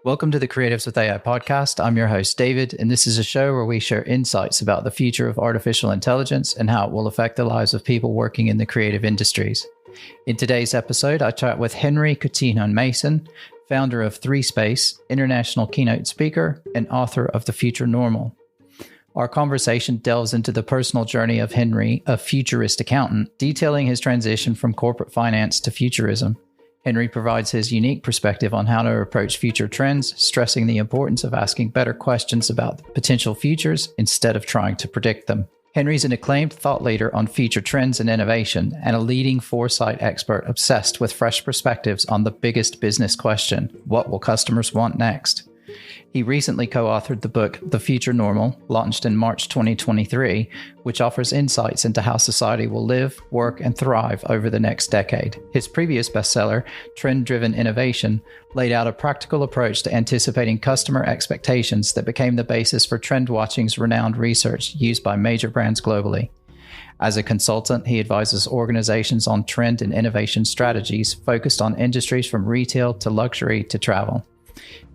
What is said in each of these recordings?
Welcome to the Creatives with AI podcast. I'm your host, David, and this is a show where we share insights about the future of artificial intelligence and how it will affect the lives of people working in the creative industries. In today's episode, I chat with Henry Coutinho-Mason, founder of 3Space, international keynote speaker, and author of The Future Normal. Our conversation delves into the personal journey of Henry, a futurist accountant, detailing his transition from corporate finance to futurism. Henry provides his unique perspective on how to approach future trends, stressing the importance of asking better questions about potential futures instead of trying to predict them. Henry's an acclaimed thought leader on future trends and innovation, and a leading foresight expert obsessed with fresh perspectives on the biggest business question: what will customers want next? He recently co-authored the book, The Future Normal, launched in March 2023, which offers insights into how society will live, work, and thrive over the next decade. His previous bestseller, Trend-Driven Innovation, laid out a practical approach to anticipating customer expectations that became the basis for TrendWatching's renowned research used by major brands globally. As a consultant, he advises organizations on trend and innovation strategies focused on industries from retail to luxury to travel.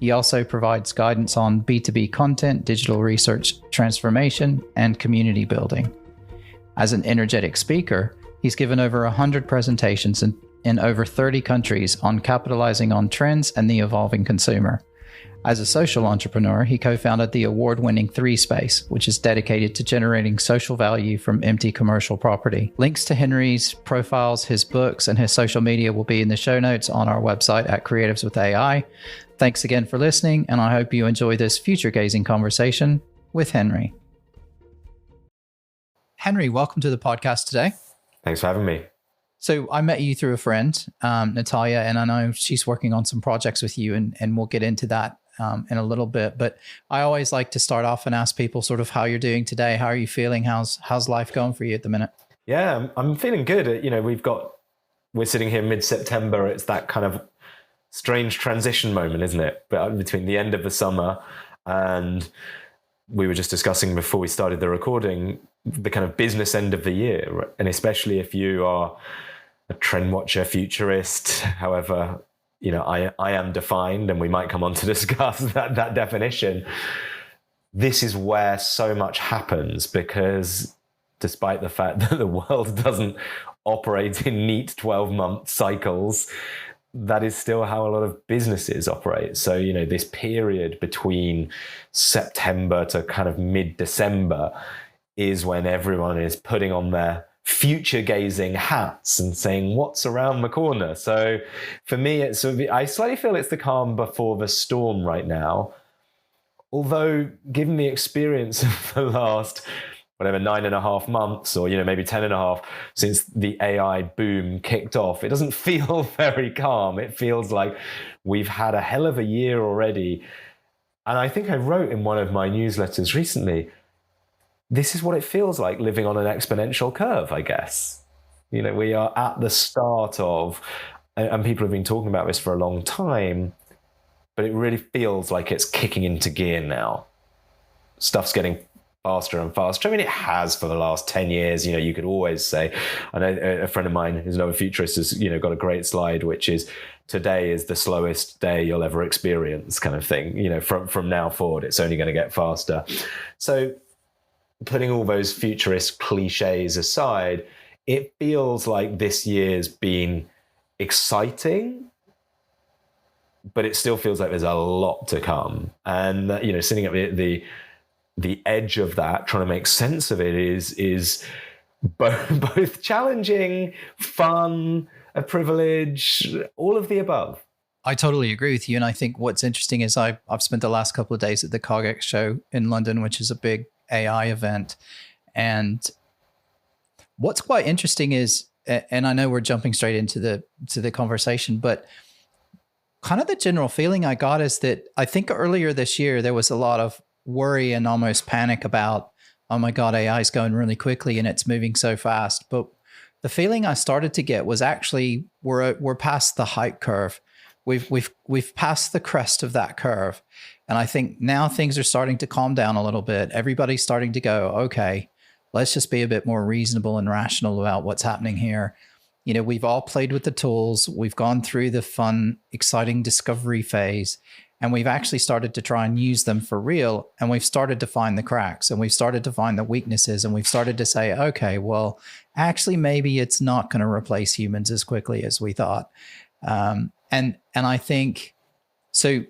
He also provides guidance on B2B content, digital research transformation, and community building. As an energetic speaker, he's given over 100 presentations in over 30 countries on capitalizing on trends and the evolving consumer. As a social entrepreneur, he co-founded the award-winning 3Space, which is dedicated to generating social value from empty commercial property. Links to Henry's profiles, his books, and his social media will be in the show notes on our website at Creatives with AI. Thanks again for listening, and I hope you enjoy this future-gazing conversation with Henry. Henry, welcome to the podcast today. Thanks for having me. So I met you through a friend, Natalia, and I know she's working on some projects with you, and we'll get into that in a little bit. But I always like to start off and ask people sort of how you're doing today. How are you feeling? How's life going for you at the minute? Yeah, I'm feeling good. You know, we're sitting here mid-September. It's that kind of strange transition moment, isn't it? But between the end of the summer and we were just discussing before we started the recording, the kind of business end of the year. Right? And especially if you are a trend watcher, futurist, however, you know, I am defined, and we might come on to discuss that definition. This is where so much happens, because despite the fact that the world doesn't operate in neat 12-month cycles, that is still how a lot of businesses operate. So, you know, this period between September to kind of mid-December is when everyone is putting on their future-gazing hats and saying, what's around the corner? So for me, I slightly feel it's the calm before the storm right now. Although, given the experience of the last 9.5 months, or, you know, maybe 10.5 since the AI boom kicked off, it doesn't feel very calm. It feels like we've had a hell of a year already. And I think I wrote in one of my newsletters recently, this is what it feels like living on an exponential curve, I guess. You know, we are at the start of, and people have been talking about this for a long time, but it really feels like it's kicking into gear now. Stuff's getting faster and faster. I mean, it has for the last 10 years. You know, you could always say, I know a friend of mine who's another futurist has, you know, got a great slide, which is, today is the slowest day you'll ever experience, kind of thing. You know, from now forward, it's only going to get faster. So putting all those futurist cliches aside, it feels like this year's been exciting, but it still feels like there's a lot to come. And, you know, sitting at the edge of that, trying to make sense of it is both challenging, fun, a privilege, all of the above. I totally agree with you. And I think what's interesting is I've spent the last couple of days at the CogX show in London, which is a big AI event. And what's quite interesting is, and I know we're jumping straight into the conversation, but kind of the general feeling I got is that I think earlier this year, there was a lot of worry and almost panic about, oh my God, AI is going really quickly and it's moving so fast. But the feeling I started to get was actually we're past the hype curve. We've passed the crest of that curve. And I think now things are starting to calm down a little bit. Everybody's starting to go, okay, let's just be a bit more reasonable and rational about what's happening here. You know, we've all played with the tools. We've gone through the fun, exciting discovery phase. And we've actually started to try and use them for real. And we've started to find the cracks, and we've started to find the weaknesses, and we've started to say, okay, well, actually, maybe it's not going to replace humans as quickly as we thought. And I think so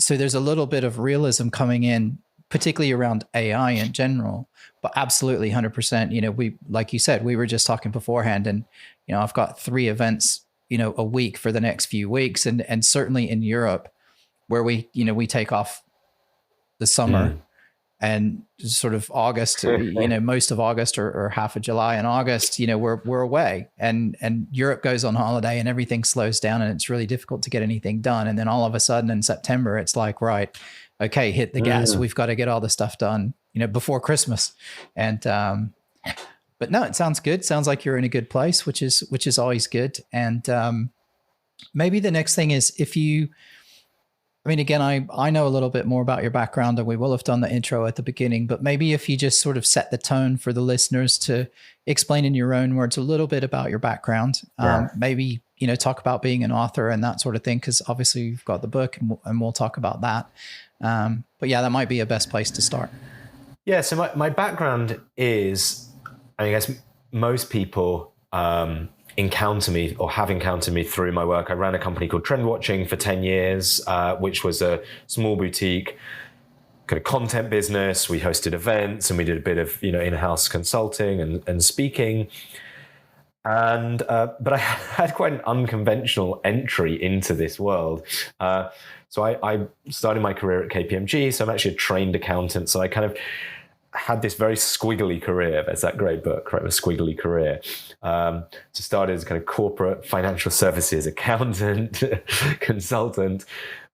there's a little bit of realism coming in, particularly around AI in general, but absolutely 100%. You know, we, like you said, we were just talking beforehand, and, you know, I've got 3 events, you know, a week for the next few weeks. And certainly in Europe, where we, you know, we take off the summer and sort of August, you know, most of August or half of July and August, you know, we're away, and Europe goes on holiday and everything slows down, and it's really difficult to get anything done. And then all of a sudden in September, it's like, right, okay, hit the gas. We've got to get all the stuff done, you know, before Christmas. And, but no, it sounds good. Sounds like you're in a good place, which is always good. And, maybe the next thing is, if you, I mean, again, I know a little bit more about your background, and we will have done the intro at the beginning, but maybe if you just sort of set the tone for the listeners to explain in your own words a little bit about your background, maybe, you know, talk about being an author and that sort of thing, because obviously you've got the book, and we'll talk about that. But yeah, that might be a best place to start. Yeah. So my background is, I guess most people, encounter me or have encountered me through my work. I ran a company called Trend Watching for 10 years, which was a small boutique kind of content business. We hosted events, and we did a bit of, you know, in-house consulting and speaking. And but I had quite an unconventional entry into this world. So I started my career at KPMG. So I'm actually a trained accountant. So I kind of had this very squiggly career. There's that great book, right? A Squiggly Career. So started as kind of corporate financial services accountant, consultant,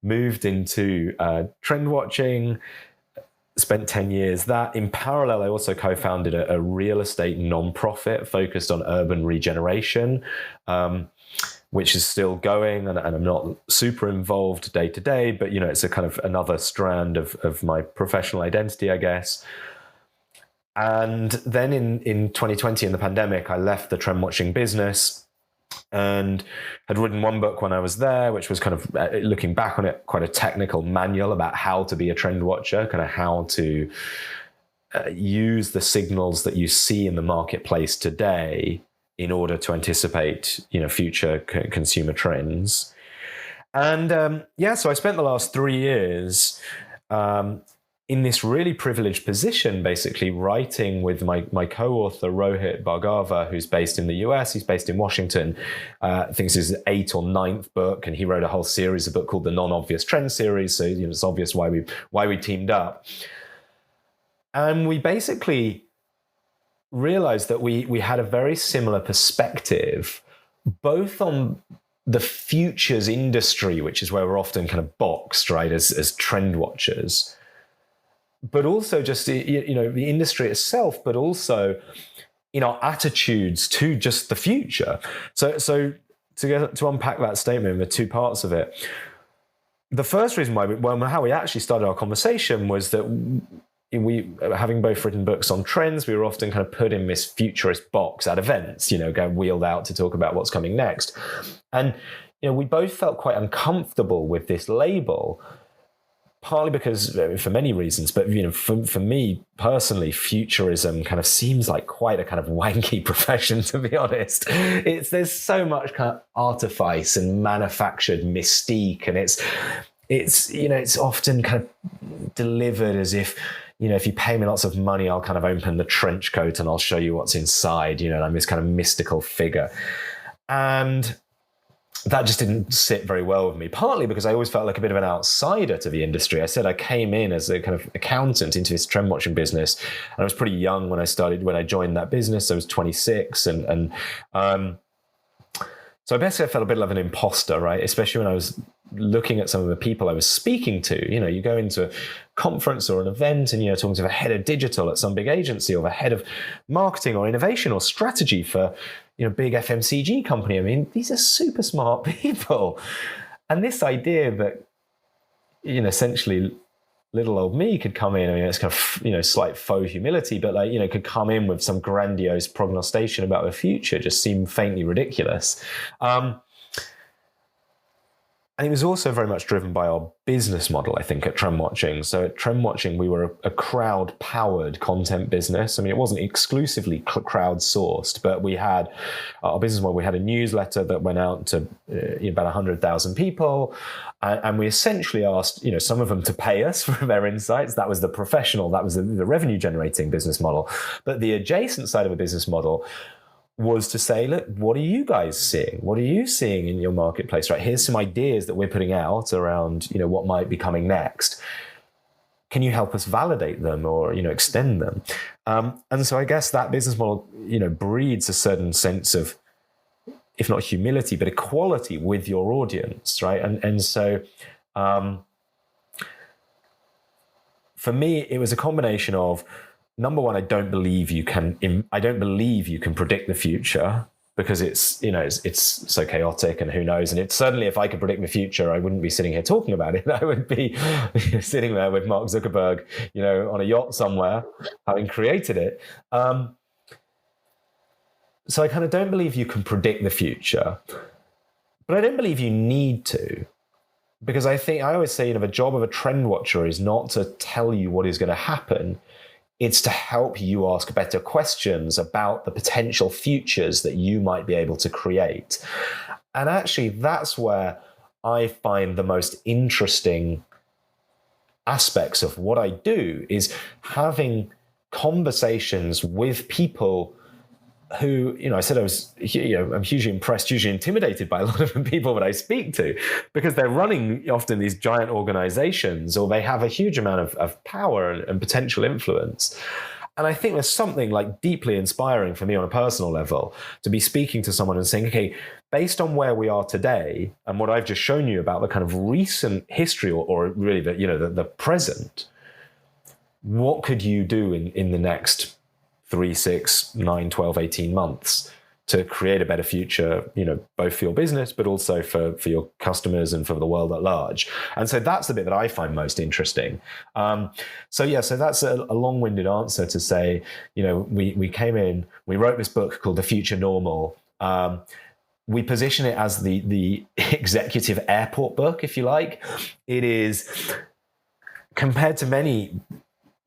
moved into trend watching, spent 10 years that. In parallel, I also co-founded a real estate nonprofit focused on urban regeneration, which is still going, and I'm not super involved day to day, but, you know, it's a kind of another strand of my professional identity, I guess. And then in 2020, in the pandemic, I left the trend watching business and had written one book when I was there, which was kind of, looking back on it, quite a technical manual about how to be a trend watcher, kind of how to use the signals that you see in the marketplace today in order to anticipate, you know, future consumer trends. And so I spent the last 3 years in this really privileged position, basically writing with my co-author, Rohit Bhargava, who's based in the US. He's based in Washington. I think this is his 8th or 9th book, and he wrote a whole series, a book called the Non-Obvious Trend series. So, you know, it's obvious why we teamed up. And we basically realized that we had a very similar perspective, both on the futures industry, which is where we're often kind of boxed, right, as trend watchers, but also just, you know, the industry itself, but also, you know, attitudes to just the future. So to unpack that statement, the 2 parts of it. The first reason how we actually started our conversation was that we, having both written books on trends, we were often kind of put in this futurist box at events, you know, get wheeled out to talk about what's coming next. And, you know, we both felt quite uncomfortable with this label, partly because, for many reasons, but, you know, for me personally, futurism kind of seems like quite a kind of wanky profession, to be honest. There's so much kind of artifice and manufactured mystique, and it's you know, it's often kind of delivered as if, you know, if you pay me lots of money, I'll kind of open the trench coat and I'll show you what's inside, you know, and I'm this kind of mystical figure. And that just didn't sit very well with me, partly because I always felt like a bit of an outsider to the industry. I said I came in as a kind of accountant into this trend watching business, and I was pretty young when I joined that business. I was 26, and so basically I felt a bit like an imposter, right? Especially when I was looking at some of the people I was speaking to. You know, you go into a conference or an event and, you know, talking to the head of digital at some big agency, or the head of marketing or innovation or strategy for, you know, big FMCG company. I mean, these are super smart people. And this idea that, you know, essentially little old me could come in, I mean, it's kind of, you know, slight faux humility, but, like, you know, could come in with some grandiose prognostication about the future just seemed faintly ridiculous. And it was also very much driven by our business model, I think, at Trend Watching. So at Trend Watching, we were a crowd-powered content business. I mean, it wasn't exclusively crowd-sourced, but we had our business model. We had a newsletter that went out to about 100,000 people, and we essentially asked, some of them to pay us for their insights. That was the professional, that was the revenue-generating business model. But the adjacent side of a business model was to say, look, what are you guys seeing? What are you seeing in your marketplace? Right, here's some ideas that we're putting out around, what might be coming next. Can you help us validate them or, extend them? And so I guess that business model, breeds a certain sense of, if not humility, but equality with your audience, right? And so for me, it was a combination of, number one, I don't believe you can predict the future, because it's so chaotic and who knows. And it's certainly, if I could predict the future, I wouldn't be sitting here talking about it. I would be sitting there with Mark Zuckerberg, on a yacht somewhere, having created it. So I kind of don't believe you can predict the future, but I don't believe you need to. Because I always say, the job of a trend watcher is not to tell you what is going to happen. It's to help you ask better questions about the potential futures that you might be able to create. And actually, that's where I find the most interesting aspects of what I do, is having conversations with people who, I said I'm hugely impressed, hugely intimidated by a lot of the people that I speak to, because they're running often these giant organizations, or they have a huge amount of power and potential influence. And I think there's something like deeply inspiring for me on a personal level to be speaking to someone and saying, okay, based on where we are today and what I've just shown you about the kind of recent history, or really the present, what could you do in the next 3, 6, 9, 12, 18 months to create a better future, both for your business, but also for your customers and for the world at large. And so that's the bit that I find most interesting. So that's a long-winded answer to say, we came in, we wrote this book called The Future Normal. We position it as the executive airport book, if you like. It is, compared to many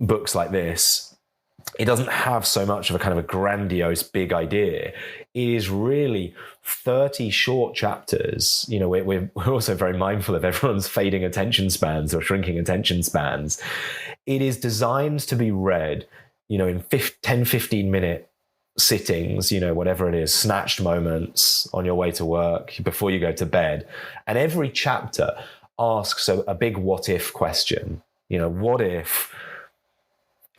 books like this, it doesn't have so much of a kind of a grandiose big idea. It is really 30 short chapters. We're also very mindful of everyone's fading attention spans or shrinking attention spans. It is designed to be read, in 10, 15-minute sittings, whatever it is, snatched moments on your way to work, before you go to bed. And every chapter asks a big what if question. What if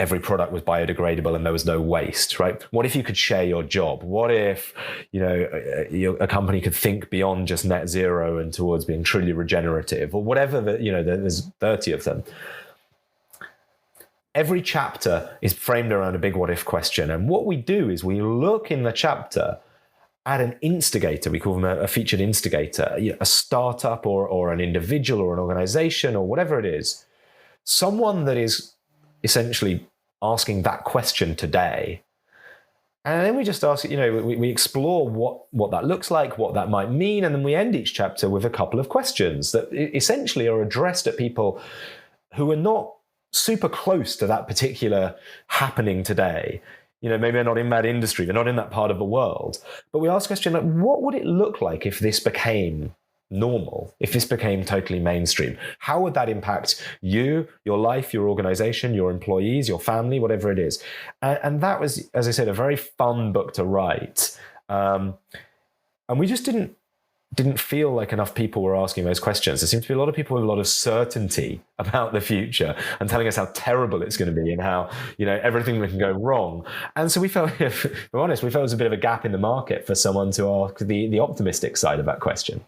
every product was biodegradable and there was no waste, right? What if you could share your job? What if, a company could think beyond just net zero and towards being truly regenerative, or whatever there's 30 of them. Every chapter is framed around a big what if question. And what we do is we look in the chapter at an instigator. We call them a featured instigator, a startup or an individual or an organization or whatever it is. Someone that is essentially asking that question today. And then we just ask, we explore what that looks like, what that might mean. And then we end each chapter with a couple of questions that essentially are addressed at people who are not super close to that particular happening today. Maybe they're not in that industry, they're not in that part of the world. But we ask a question like, what would it look like if this became normal, if this became totally mainstream? How would that impact you, your life, your organization, your employees, your family, whatever it is? And that was, as I said, a very fun book to write. And we just didn't feel like enough people were asking those questions. There seemed to be a lot of people with a lot of certainty about the future and telling us how terrible it's going to be and how, everything that can go wrong. And so we felt, if we're honest, we felt there was a bit of a gap in the market for someone to ask the optimistic side of that question.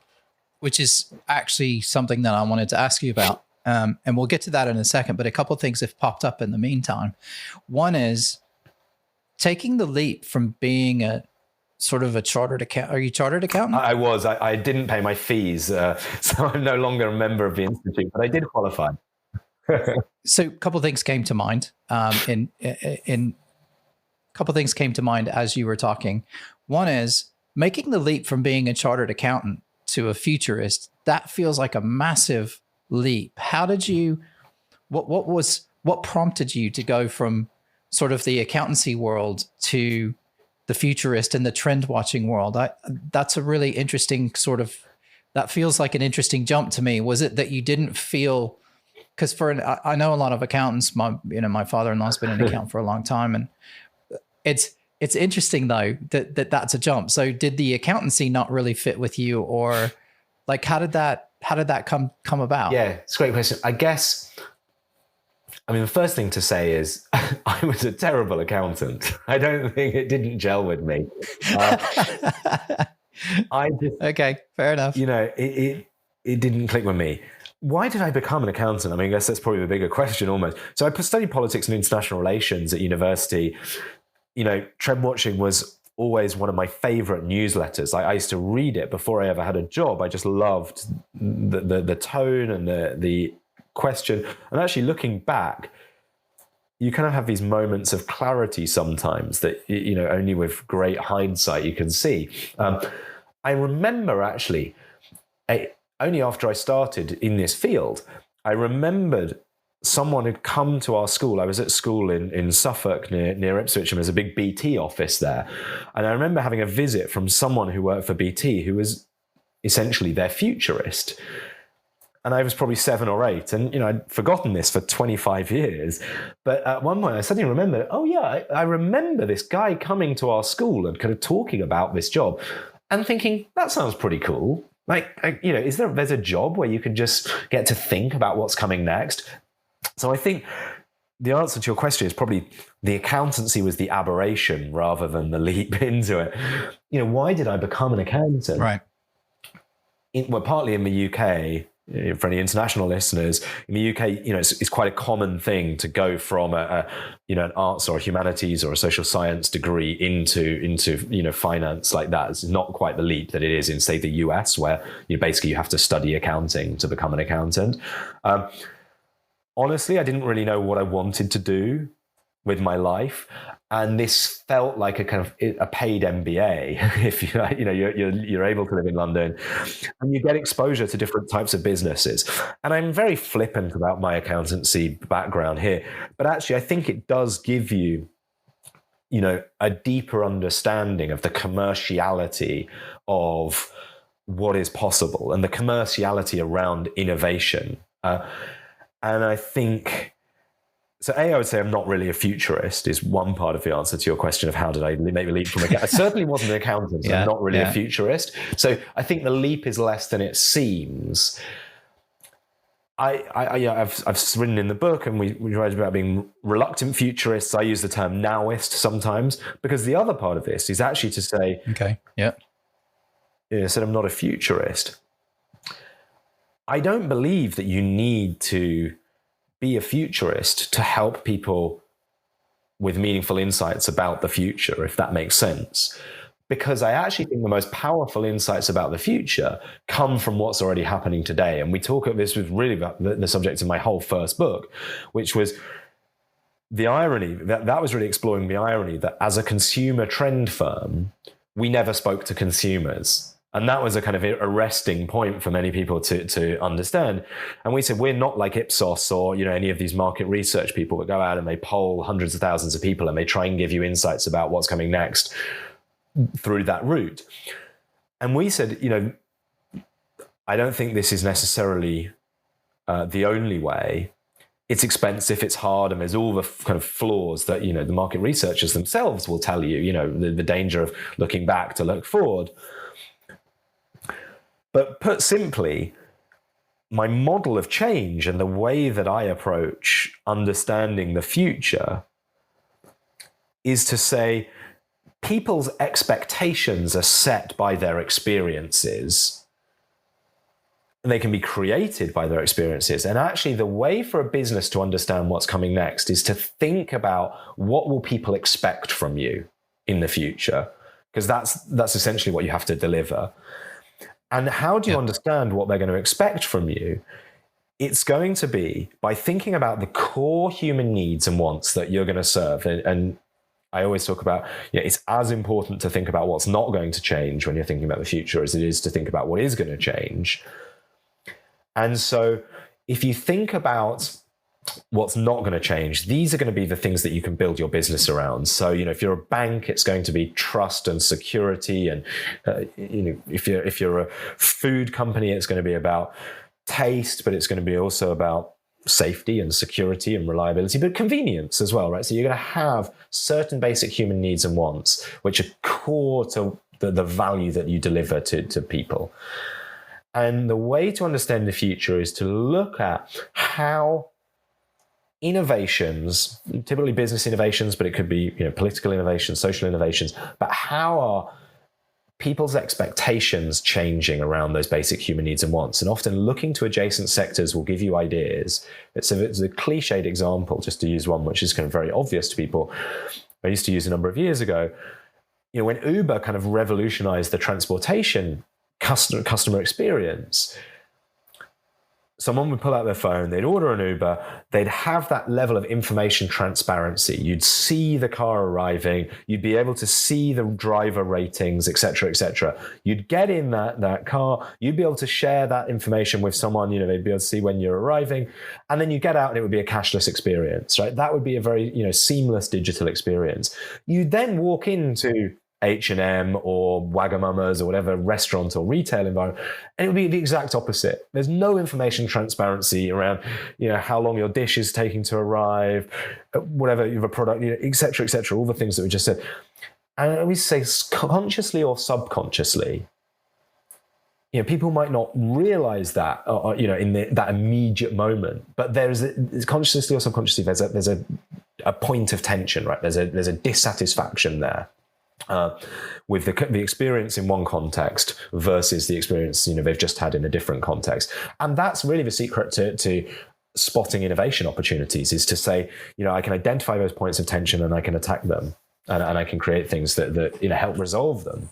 Which is actually something that I wanted to ask you about. And we'll get to that in a second, but a couple of things have popped up in the meantime. One is taking the leap from being a sort of a chartered accountant. Are you chartered accountant? I was. I didn't pay my fees, so I'm no longer a member of the institute, but I did qualify. So a couple of things came to mind. A couple of things came to mind as you were talking. One is making the leap from being a chartered accountant to a futurist that feels like a massive leap. How did you, what prompted you to go from sort of the accountancy world to the futurist and the trend watching world? That's a really interesting sort of, that feels like an interesting jump to me. Was it that you didn't feel, because I know a lot of accountants, my father-in-law's been an accountant for a long time, and it's interesting though that's a jump. So did the accountancy not really fit with you, or like how did that come about? Yeah, it's a great question. I guess, I mean, the first thing to say is I was a terrible accountant. I don't think it didn't gel with me. Okay, fair enough. It didn't click with me. Why did I become an accountant? I mean, I guess that's probably the bigger question almost. So I studied politics and international relations at university. Trend watching was always one of my favorite newsletters. I used to read it before I ever had a job. I just loved the tone and the question. And actually looking back, you kind of have these moments of clarity sometimes that, only with great hindsight you can see. I remember actually, only after I started in this field, I remembered someone had come to our school. I was at school in Suffolk near Ipswich, and there's a big BT office there. And I remember having a visit from someone who worked for BT who was essentially their futurist. And I was probably 7 or 8. And, I'd forgotten this for 25 years. But at one point I suddenly remembered, oh yeah, I remember this guy coming to our school and kind of talking about this job and thinking, that sounds pretty cool. Like, there's a job where you can just get to think about what's coming next. So I think the answer to your question is probably the accountancy was the aberration rather than the leap into it. Why did I become an accountant? Right. Partly in the UK, for any international listeners, in the UK, it's quite a common thing to go from an arts or a humanities or a social science degree into finance like that. It's not quite the leap that it is in, say, the US, where basically you have to study accounting to become an accountant. Honestly, I didn't really know what I wanted to do with my life, and this felt like a kind of a paid MBA. If you're able to live in London, and you get exposure to different types of businesses. And I'm very flippant about my accountancy background here, but actually, I think it does give you, a deeper understanding of the commerciality of what is possible and the commerciality around innovation. And I think, so I would say I'm not really a futurist is one part of the answer to your question of how did I make the leap from I certainly wasn't an accountant, so I'm not really a futurist. So I think the leap is less than it seems. I've written in the book, and we write about being reluctant futurists. I use the term nowist sometimes, because the other part of this is actually to say, said I'm not a futurist. I don't believe that you need to be a futurist to help people with meaningful insights about the future, if that makes sense. Because I actually think the most powerful insights about the future come from what's already happening today. And we talk about this, was really about the subject of my whole first book, which was the irony, that was really exploring the irony that as a consumer trend firm, we never spoke to consumers. And that was a kind of arresting point for many people to understand. And we said, we're not like Ipsos or, any of these market research people that go out and they poll hundreds of thousands of people and they try and give you insights about what's coming next through that route. And we said, I don't think this is necessarily the only way. It's expensive, it's hard, and there's all the kind of flaws that, the market researchers themselves will tell you, the danger of looking back to look forward. But put simply, my model of change and the way that I approach understanding the future is to say people's expectations are set by their experiences, and they can be created by their experiences. And actually, the way for a business to understand what's coming next is to think about what will people expect from you in the future, because that's essentially what you have to deliver. And how do you understand what they're going to expect from you? It's going to be by thinking about the core human needs and wants that you're going to serve. And I always talk about, it's as important to think about what's not going to change when you're thinking about the future as it is to think about what is going to change. And so if you think about what's not going to change, these are going to be the things that you can build your business around. So, if you're a bank, it's going to be trust and security. And, if you're a food company, it's going to be about taste, but it's going to be also about safety and security and reliability, but convenience as well, right? So you're going to have certain basic human needs and wants, which are core to the value that you deliver to people. And the way to understand the future is to look at how innovations, typically business innovations, but it could be political innovations, social innovations, but how are people's expectations changing around those basic human needs and wants? And often looking to adjacent sectors will give you ideas. It's a cliched example, just to use one which is kind of very obvious to people. I used to use a number of years ago, when Uber kind of revolutionized the transportation customer experience. Someone would pull out their phone, they'd order an Uber, they'd have that level of information transparency. You'd see the car arriving, you'd be able to see the driver ratings, et cetera, et cetera. You'd get in that car, you'd be able to share that information with someone, they'd be able to see when you're arriving, and then you get out and it would be a cashless experience, right? That would be a very, seamless digital experience. You then walk into H&M or Wagamama's or whatever restaurant or retail environment, and it would be the exact opposite. There's no information transparency around, how long your dish is taking to arrive, whatever you have a product, et cetera, all the things that we just said. And we say consciously or subconsciously, people might not realize that, in that immediate moment, but there's consciously or subconsciously, there's a point of tension, right? There's a dissatisfaction there. With the experience in one context versus the experience they've just had in a different context. And that's really the secret to spotting innovation opportunities, is to say, I can identify those points of tension and I can attack them, and I can create things that help resolve them.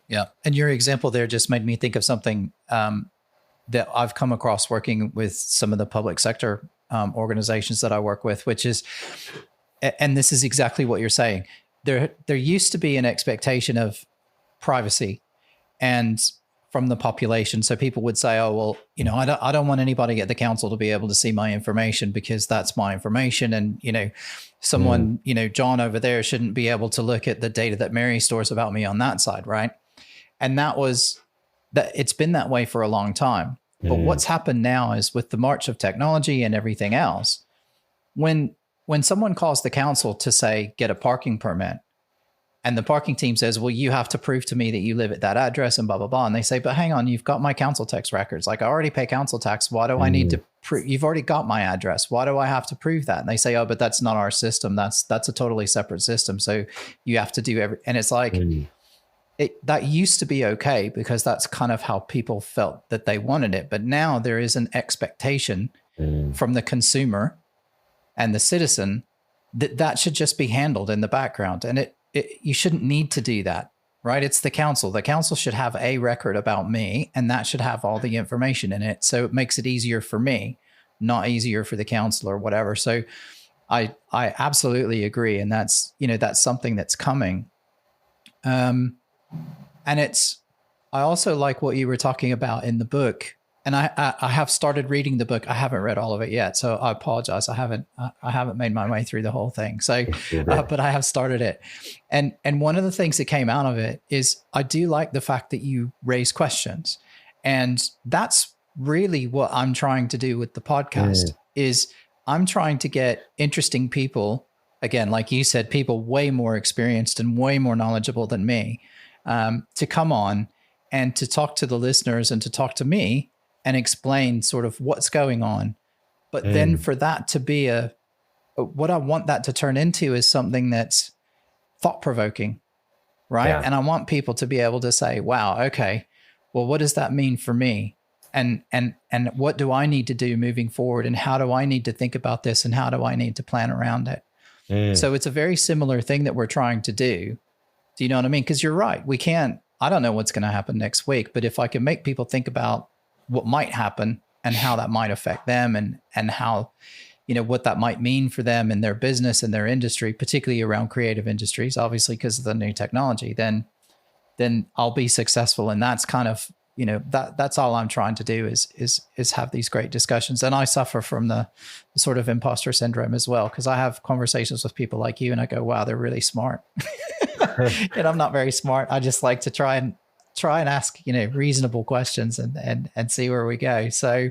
Yeah. And your example there just made me think of something that I've come across working with some of the public sector organizations that I work with, which is, and this is exactly what you're saying. There used to be an expectation of privacy and from the population. So people would say, oh, well, I don't want anybody at the council to be able to see my information because that's my information. And, someone, John over there shouldn't be able to look at the data that Mary stores about me on that side. Right. And it's been that way for a long time. But what's happened now is with the march of technology and everything else, when someone calls the council to say, get a parking permit, and the parking team says, well, you have to prove to me that you live at that address and blah, blah, blah. And they say, but hang on, you've got my council tax records. Like, I already pay council tax. Why do I need to prove? You've already got my address. Why do I have to prove that? And they say, oh, but that's not our system. That's a totally separate system. So you have to do and it's like, that used to be okay because that's kind of how people felt that they wanted it. But now there is an expectation from the consumer and the citizen that should just be handled in the background. And you shouldn't need to do that, right? It's the council. The council should have a record about me, and that should have all the information in it. So it makes it easier for me, not easier for the council or whatever. So I absolutely agree. And that's something that's coming. And I also like what you were talking about in the book. And I have started reading the book. I haven't read all of it yet, so I apologize. I haven't made my way through the whole thing. So, but I have started it. And one of the things that came out of it is I do like the fact that you raise questions, and that's really what I'm trying to do with the podcast. Is I'm trying to get interesting people, again, like you said, people way more experienced and way more knowledgeable than me, to come on and to talk to the listeners and to talk to me and explain sort of what's going on. But then for that to be what I want that to turn into is something that's thought-provoking, right? Yeah. And I want people to be able to say, wow, okay, well, what does that mean for me? And what do I need to do moving forward? And how do I need to think about this? And how do I need to plan around it? So it's a very similar thing that we're trying to do. Do you know what I mean? Because you're right. I don't know what's going to happen next week, but if I can make people think about what might happen and how that might affect them and how, what that might mean for them and their business and their industry, particularly around creative industries, obviously because of the new technology, then I'll be successful. And that's kind of that's all I'm trying to do is have these great discussions. And I suffer from the sort of imposter syndrome as well, because I have conversations with people like you and I go, wow, they're really smart. And I'm not very smart. I just like to try and ask, reasonable questions and see where we go. So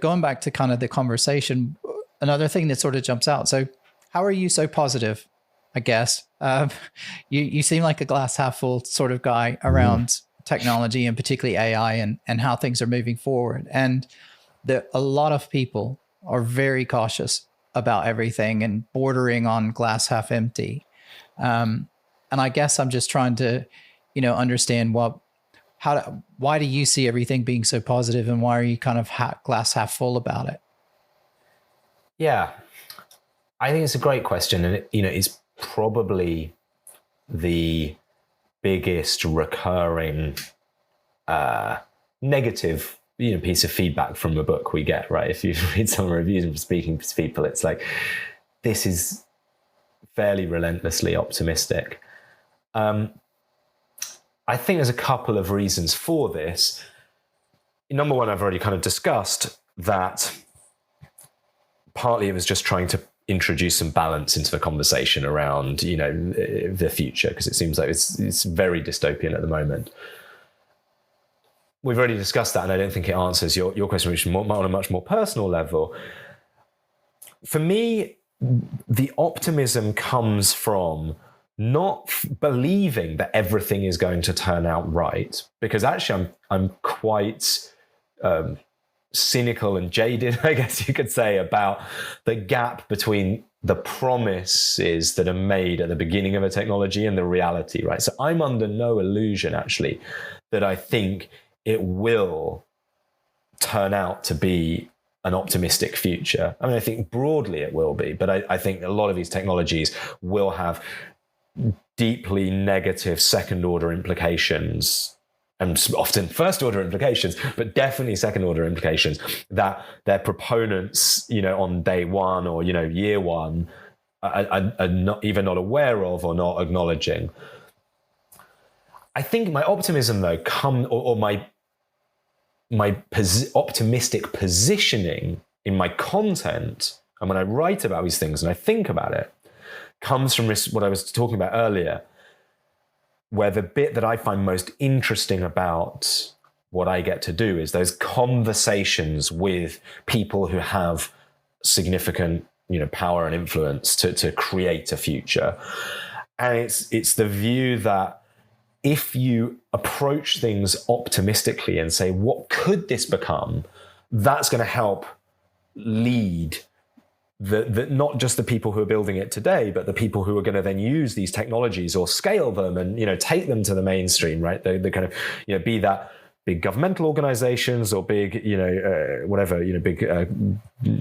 going back to kind of the conversation, another thing that sort of jumps out. So how are you so positive? I guess you seem like a glass half full sort of guy around technology, and particularly AI and how things are moving forward. And a lot of people are very cautious about everything and bordering on glass half empty. And I guess I'm just trying to, understand why do you see everything being so positive, and why are you kind of glass half full about it? Yeah, I think it's a great question, and it's probably the biggest recurring negative piece of feedback from the book we get, right? If you read some reviews and speaking to people, it's like, this is fairly relentlessly optimistic. I think there's a couple of reasons for this. Number one, I've already kind of discussed that partly it was just trying to introduce some balance into the conversation around, the future, because it seems like it's very dystopian at the moment. We've already discussed that, and I don't think it answers your question, which is on a much more personal level. For me, the optimism comes from not believing that everything is going to turn out right, because actually I'm quite cynical and jaded, I guess you could say, about the gap between the promises that are made at the beginning of a technology and the reality, right? So I'm under no illusion, actually, that I think it will turn out to be an optimistic future. I mean, I think broadly it will be, but I think a lot of these technologies will have deeply negative second-order implications, and often first-order implications, but definitely second-order implications that their proponents, on day one or, year one, are not aware of or not acknowledging. I think my optimism, though, my optimistic positioning in my content, and when I write about these things and I think about it, comes from what I was talking about earlier, where the bit that I find most interesting about what I get to do is those conversations with people who have significant, power and influence to create a future. And it's the view that if you approach things optimistically and say, what could this become? That's going to help lead not just the people who are building it today, but the people who are going to then use these technologies or scale them and take them to the mainstream, right? The kind of be that big governmental organizations or big big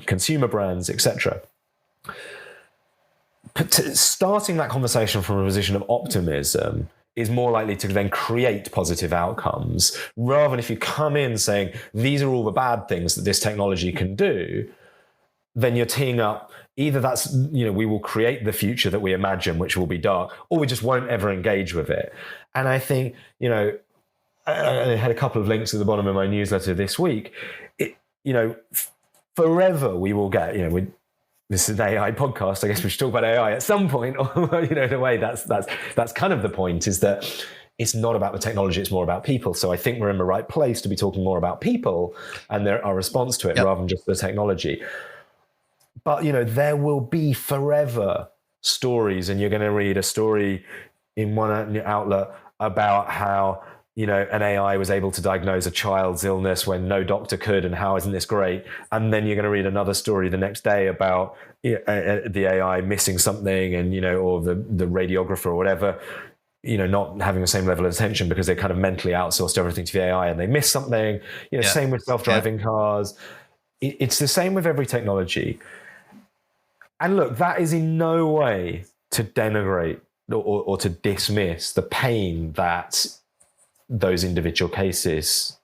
consumer brands, etc. Starting that conversation from a position of optimism is more likely to then create positive outcomes, rather than if you come in saying these are all the bad things that this technology can do. Then you're teeing up either that's, we will create the future that we imagine, which will be dark, or we just won't ever engage with it. And I think, I had a couple of links at the bottom of my newsletter this week. Forever we will get, this is an AI podcast. I guess we should talk about AI at some point. In a way, that's kind of the point, is that it's not about the technology, it's more about people. So I think we're in the right place to be talking more about people and our response to it, rather than just the technology. But, there will be forever stories, and you're going to read a story in one outlet about how, an AI was able to diagnose a child's illness when no doctor could, and how isn't this great? And then you're going to read another story the next day about the AI missing something, and, or the radiographer or whatever, not having the same level of attention because they kind of mentally outsourced everything to the AI and they missed something. Same with self-driving cars. It's the same with every technology. And look, that is in no way to denigrate or to dismiss the pain that those individual cases,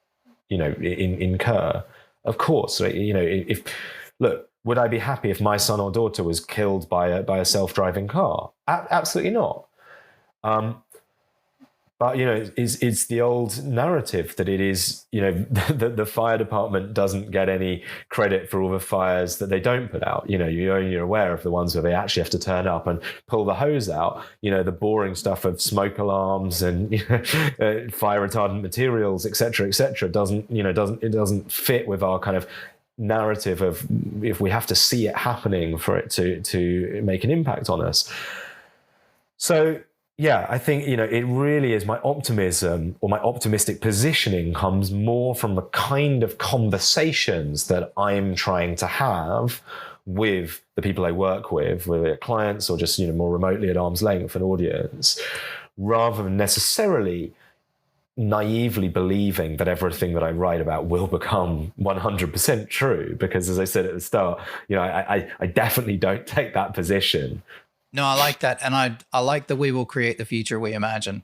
incur. Of course, would I be happy if my son or daughter was killed by a self-driving car? Absolutely not. But But, it's the old narrative that it is, the fire department doesn't get any credit for all the fires that they don't put out. You're only aware of the ones where they actually have to turn up and pull the hose out. The boring stuff of smoke alarms and fire retardant materials, et cetera, doesn't fit with our kind of narrative of if we have to see it happening for it to make an impact on us. So, yeah, I think, it really is my optimism, or my optimistic positioning comes more from the kind of conversations that I'm trying to have with the people I work with, whether they're clients or just, more remotely at arm's length, an audience, rather than necessarily naively believing that everything that I write about will become 100% true. Because as I said at the start, I definitely don't take that position. No, I like that. And I like the "we will create the future we imagine."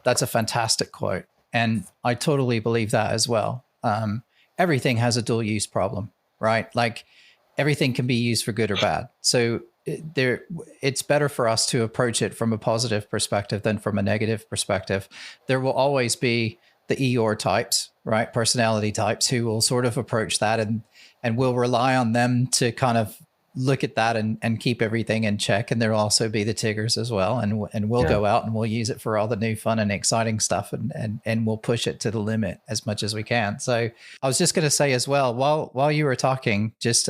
That's a fantastic quote. And I totally believe that as well. Everything has a dual use problem, right? Like everything can be used for good or bad. So it's better for us to approach it from a positive perspective than from a negative perspective. There will always be the Eeyore types, right? Personality types who will sort of approach that and we'll rely on them to kind of look at that and keep everything in check. And there'll also be the Tiggers as well. And we'll go out and we'll use it for all the new fun and exciting stuff and we'll push it to the limit as much as we can. So I was just going to say as well, while you were talking, just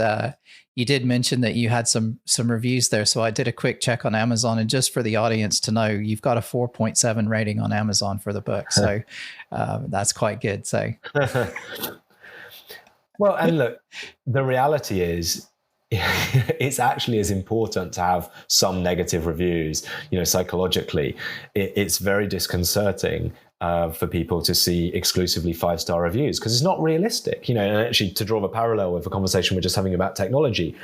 you did mention that you had some reviews there. So I did a quick check on Amazon, and just for the audience to know, you've got a 4.7 rating on Amazon for the book. So that's quite good. So, well, and look, the reality is, it's actually as important to have some negative reviews, psychologically. It's very disconcerting for people to see exclusively 5-star reviews, because it's not realistic, and actually to draw a parallel with the conversation we're just having about technology,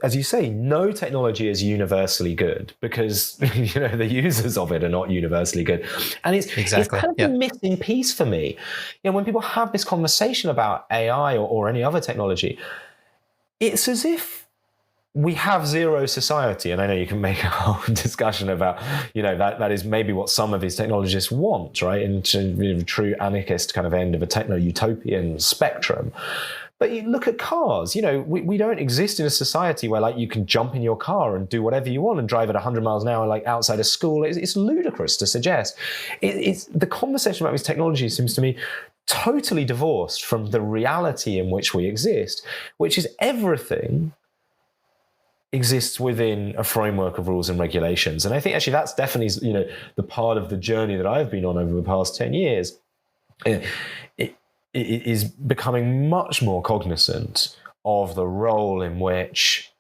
as you say, no technology is universally good because the users of it are not universally good. And it's kind of a missing piece for me. When people have this conversation about AI or any other technology, it's as if we have zero society. And I know you can make a whole discussion about, that is maybe what some of these technologists want, right? Into true anarchist kind of end of a techno-utopian spectrum. But you look at cars, we don't exist in a society where you can jump in your car and do whatever you want and drive at 100 miles an hour, outside of school. It's ludicrous to suggest. It's the conversation about these technologies seems to me totally divorced from the reality in which we exist, which is everything exists within a framework of rules and regulations. And I think actually that's definitely, the part of the journey that I've been on over the past 10 years. It is becoming much more cognizant of the role in which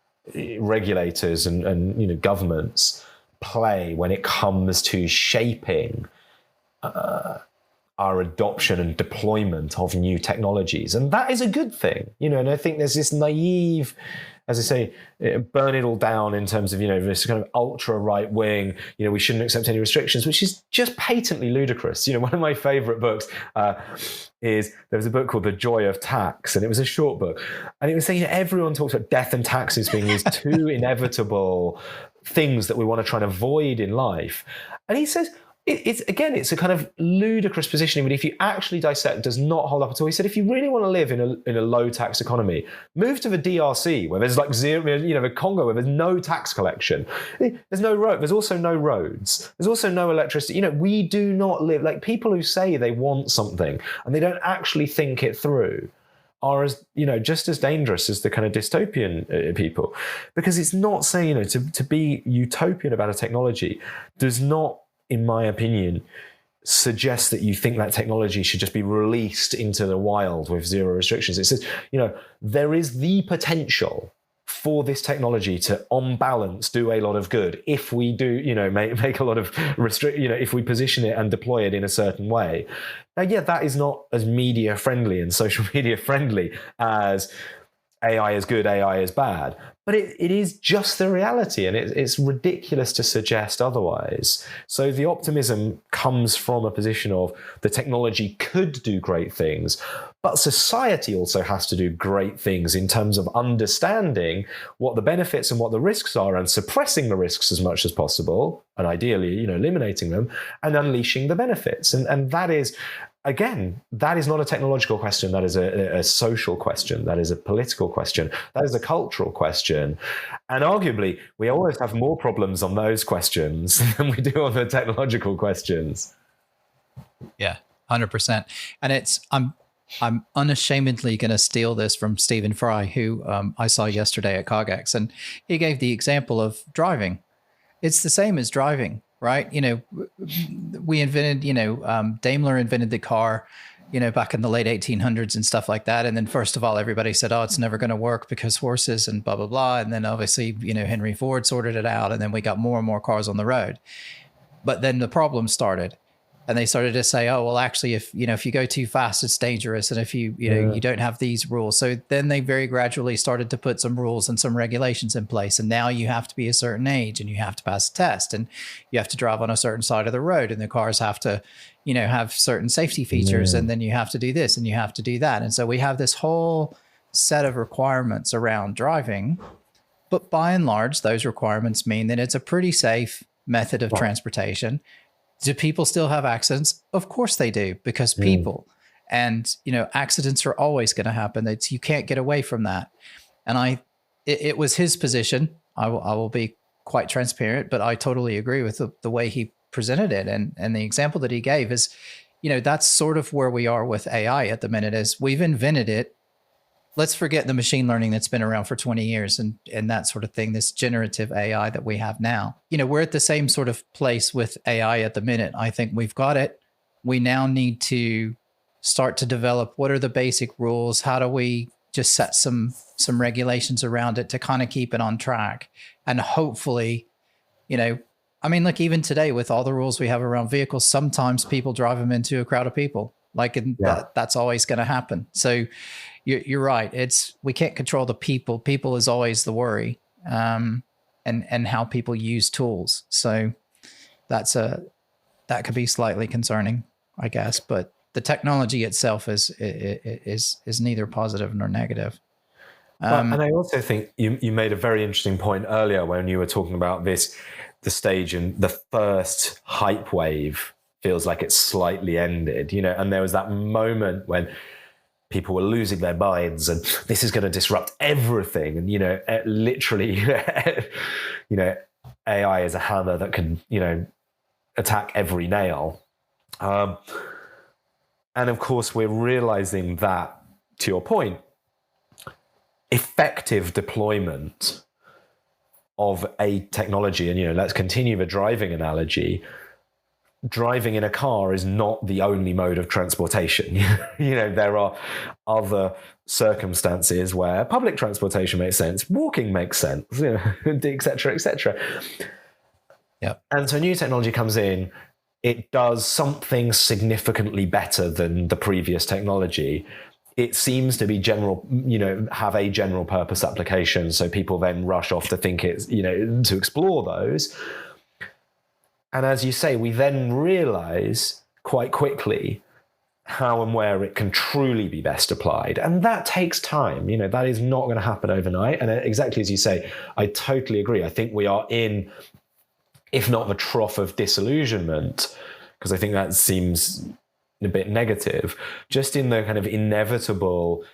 regulators and governments play when it comes to shaping our adoption and deployment of new technologies. And that is a good thing, and I think there's this naive, as I say, burn it all down in terms of, this kind of ultra right wing, we shouldn't accept any restrictions, which is just patently ludicrous. One of my favorite books is, there was a book called The Joy of Tax, and it was a short book. And it was saying everyone talks about death and taxes being these two inevitable things that we want to try and avoid in life. And he says, it's a kind of ludicrous positioning, but if you actually dissect, it does not hold up at all. He said, if you really want to live in a low tax economy, move to the DRC, where there's zero, the Congo, where there's no tax collection. There's no road. There's also no roads. There's also no electricity. We do not live, people who say they want something and they don't actually think it through are as, just as dangerous as the kind of dystopian people, because it's not saying, to be utopian about a technology does not, in my opinion, suggests that you think that technology should just be released into the wild with zero restrictions. It says, there is the potential for this technology to, on balance, do a lot of good if we do, make a lot of if we position it and deploy it in a certain way. Now, that is not as media friendly and social media friendly as AI is good, AI is bad. But it is just the reality, and it's ridiculous to suggest otherwise. So the optimism comes from a position of the technology could do great things, but society also has to do great things in terms of understanding what the benefits and what the risks are, and suppressing the risks as much as possible, and ideally, eliminating them, and unleashing the benefits. And that is, again, that is not a technological question. That is a social question. That is a political question. That is a cultural question. And arguably, we always have more problems on those questions than we do on the technological questions. Yeah, 100%. And I'm unashamedly going to steal this from Stephen Fry, who I saw yesterday at CogX, and he gave the example of driving. It's the same as driving. Right. We invented, Daimler invented the car, back in the late 1800s and stuff like that. And then first of all, everybody said, oh, it's never going to work because horses and blah, blah, blah. And then obviously, Henry Ford sorted it out. And then we got more and more cars on the road. But then the problem started. And they started to say, oh, well, actually, if you go too fast, it's dangerous. And if you don't have these rules. So then they very gradually started to put some rules and some regulations in place. And now you have to be a certain age and you have to pass a test and you have to drive on a certain side of the road. And the cars have to, have certain safety features. And then you have to do this and you have to do that. And so we have this whole set of requirements around driving. But by and large, those requirements mean that it's a pretty safe method of transportation. Do people still have accidents? Of course they do, because people. And, accidents are always going to happen. You can't get away from that. And it was his position. I will be quite transparent, but I totally agree with the way he presented it. And the example that he gave is, that's sort of where we are with AI at the minute. Is we've invented it. Let's forget the machine learning that's been around for 20 years and that sort of thing, this generative AI that we have now. We're at the same sort of place with AI at the minute. I think we've got it. We now need to start to develop what are the basic rules? How do we just set some regulations around it to kind of keep it on track? And hopefully, look, even today with all the rules we have around vehicles, sometimes people drive them into a crowd of people. That's always going to happen. So you're right. We can't control the people. People is always the worry, and how people use tools. So that could be slightly concerning, I guess. But the technology itself is neither positive nor negative. And I also think you made a very interesting point earlier when you were talking about the stage and the first hype wave feels like it's slightly ended, and there was that moment when people were losing their minds and this is going to disrupt everything. And, literally, AI is a hammer that can, attack every nail. And of course, we're realizing that, to your point, effective deployment of a technology, and, let's continue the driving analogy, driving in a car is not the only mode of transportation. There are other circumstances where public transportation makes sense, walking makes sense, et cetera, et cetera. Yeah. And so new technology comes in, it does something significantly better than the previous technology. It seems to be have a general purpose application. So people then rush off to think it's, to explore those. And as you say, we then realize quite quickly how and where it can truly be best applied. And that takes time. That is not going to happen overnight. And exactly as you say, I totally agree. I think we are in, if not the trough of disillusionment, because I think that seems a bit negative, just in the kind of inevitable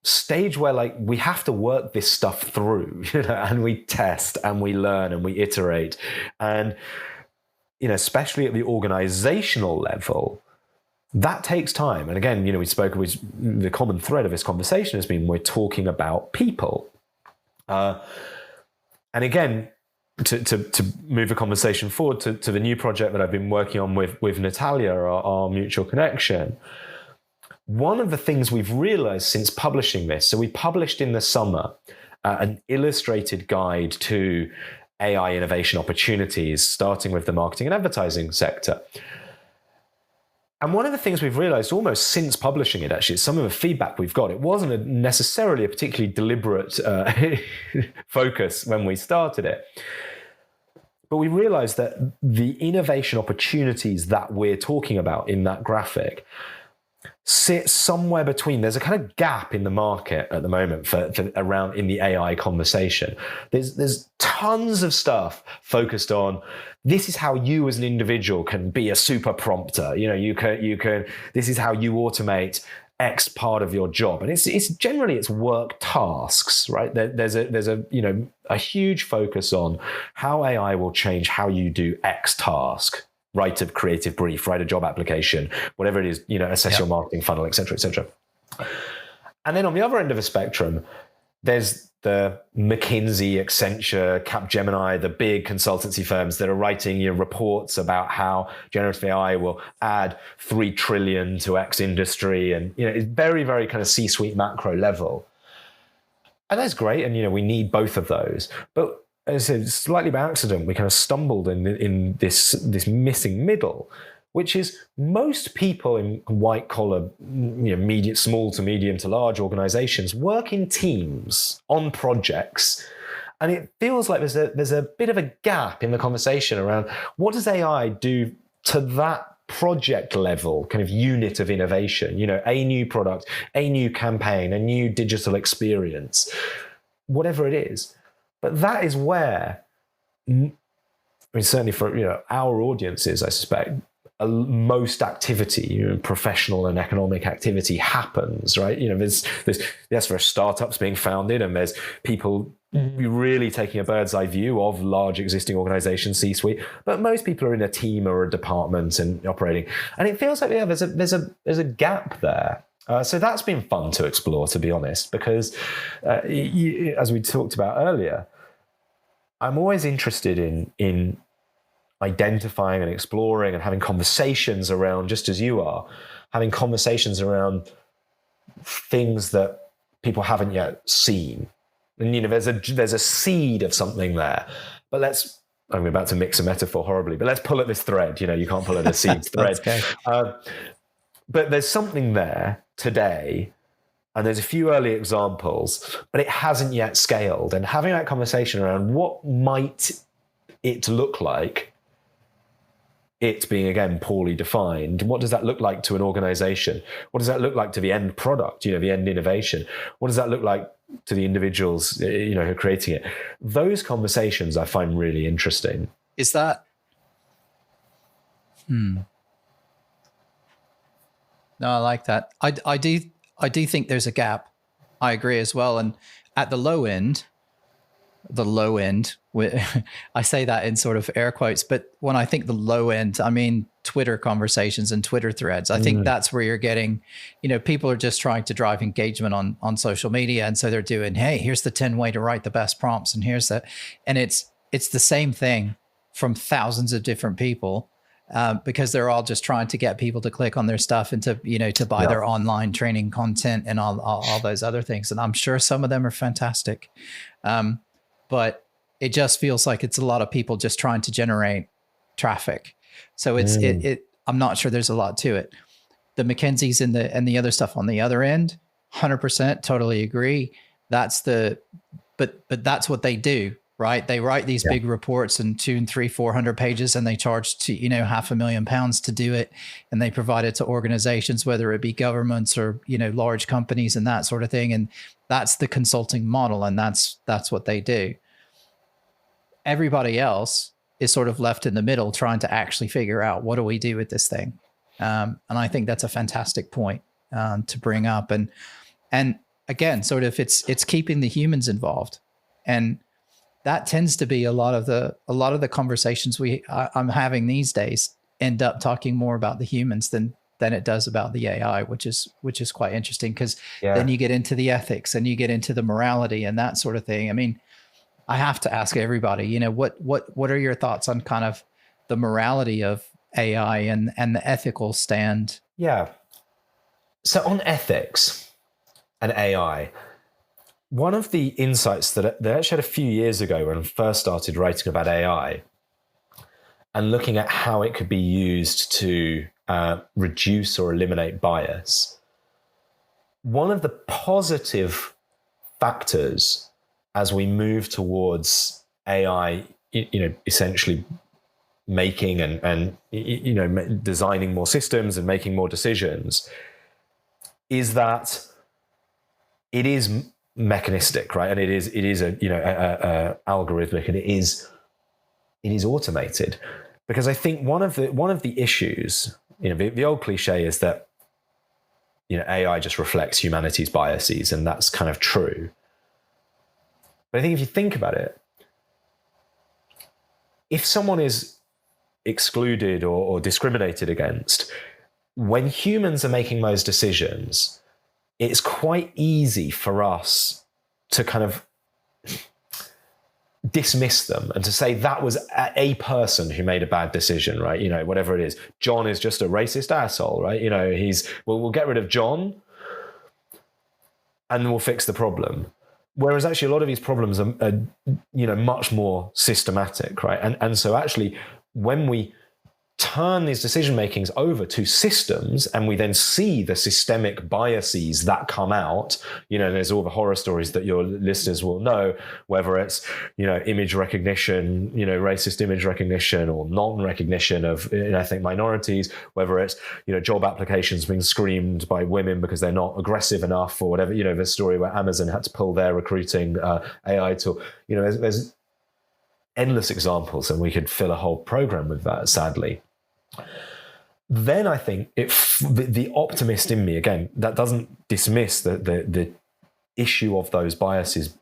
stage where we have to work this stuff through, and we test and we learn and we iterate. And, especially at the organizational level, that takes time. And again, we spoke with the common thread of this conversation has been, we're talking about people. And again, to move the conversation forward to the new project that I've been working on with Natalia, our mutual connection, one of the things we've realized since publishing this, so we published in the summer an illustrated guide to AI innovation opportunities, starting with the marketing and advertising sector. And one of the things we've realized almost since publishing it, actually, some of the feedback we've got, it wasn't necessarily a particularly deliberate focus when we started it. But we realized that the innovation opportunities that we're talking about in that graphic sit somewhere between. There's a kind of gap in the market at the moment for around in the AI conversation. There's tons of stuff focused on this is how you as an individual can be a super prompter. You can this is how you automate X part of your job, and it's generally it's work tasks, right? There's a huge focus on how AI will change how you do X task. Write a creative brief, write a job application, whatever it is, assess your marketing funnel, et cetera, et cetera. And then on the other end of the spectrum, there's the McKinsey, Accenture, Capgemini, the big consultancy firms that are writing reports about how generative AI will add 3 trillion to X industry. And, it's very, very kind of C-suite macro level. And that's great. And, we need both of those. But as I said, slightly by accident, we kind of stumbled in this missing middle, which is most people in white collar, small to medium to large organizations work in teams on projects. And it feels like there's a bit of a gap in the conversation around what does AI do to that project level kind of unit of innovation, a new product, a new campaign, a new digital experience, whatever it is. But that is where, certainly for our audiences, I suspect, most activity, professional and economic activity happens, right? There's where startups being founded, and there's people really taking a bird's eye view of large existing organizations, C-suite. But most people are in a team or a department and operating, and it feels like there's a gap there. So that's been fun to explore, to be honest, because as we talked about earlier, I'm always interested in identifying and exploring and having conversations around, just as you are, having conversations around things that people haven't yet seen. And there's a seed of something there. But I'm about to mix a metaphor horribly, but let's pull at this thread. You can't pull at a seed thread. Okay. But there's something there today, and there's a few early examples, but it hasn't yet scaled. And having that conversation around what might it look like, it being, again, poorly defined, what does that look like to an organization? What does that look like to the end product, the end innovation? What does that look like to the individuals, who are creating it? Those conversations I find really interesting. Is that... No, I like that. I do think there's a gap. I agree as well. And at the low end, I say that in sort of air quotes, but when I think the low end, I mean Twitter conversations and Twitter threads. I think that's where you're getting, people are just trying to drive engagement on social media. And so they're doing, hey, here's the 10 way to write the best prompts. And here's that. And it's the same thing from thousands of different people. Because they're all just trying to get people to click on their stuff and to buy their online training content and all those other things. And I'm sure some of them are fantastic. But it just feels like it's a lot of people just trying to generate traffic. So I'm not sure there's a lot to it. The McKinseys and the other stuff on the other end, 100% totally agree. But that's what they do. Right. They write these big reports and 200, 300, 400 pages, and they charge £500,000 to do it. And they provide it to organizations, whether it be governments or, large companies and that sort of thing. And that's the consulting model. And that's what they do. Everybody else is sort of left in the middle trying to actually figure out, what do we do with this thing? And I think that's a fantastic point to bring up. And again, sort of it's keeping the humans involved. And that tends to be a lot of the conversations I'm having these days end up talking more about the humans than it does about the AI, which is quite interesting, because then you get into the ethics and you get into the morality and that sort of thing. I mean, I have to ask everybody, what are your thoughts on kind of the morality of AI and the ethical stand? Yeah. So on ethics and AI, one of the insights that I actually had a few years ago when I first started writing about AI and looking at how it could be used to reduce or eliminate bias. One of the positive factors as we move towards AI, essentially making and designing more systems and making more decisions, is that it is mechanistic, right? And it is a algorithmic, and it is automated. Because I think one of the issues, the old cliche is that AI just reflects humanity's biases, and that's kind of true. But I think if you think about it, if someone is excluded or discriminated against, when humans are making those decisions, it's quite easy for us to kind of dismiss them and to say that was a person who made a bad decision, right? Whatever it is. John is just a racist asshole, right? We'll get rid of John and we'll fix the problem. Whereas actually a lot of these problems are much more systematic, right? And so actually when we turn these decision makings over to systems and we then see the systemic biases that come out, there's all the horror stories that your listeners will know, whether it's, image recognition, racist image recognition or non-recognition of ethnic minorities, whether it's, job applications being screamed by women because they're not aggressive enough or whatever, the story where Amazon had to pull their recruiting AI tool, there's endless examples, and we could fill a whole program with that, sadly. Then I think the optimist in me, again, that doesn't dismiss the issue of those biases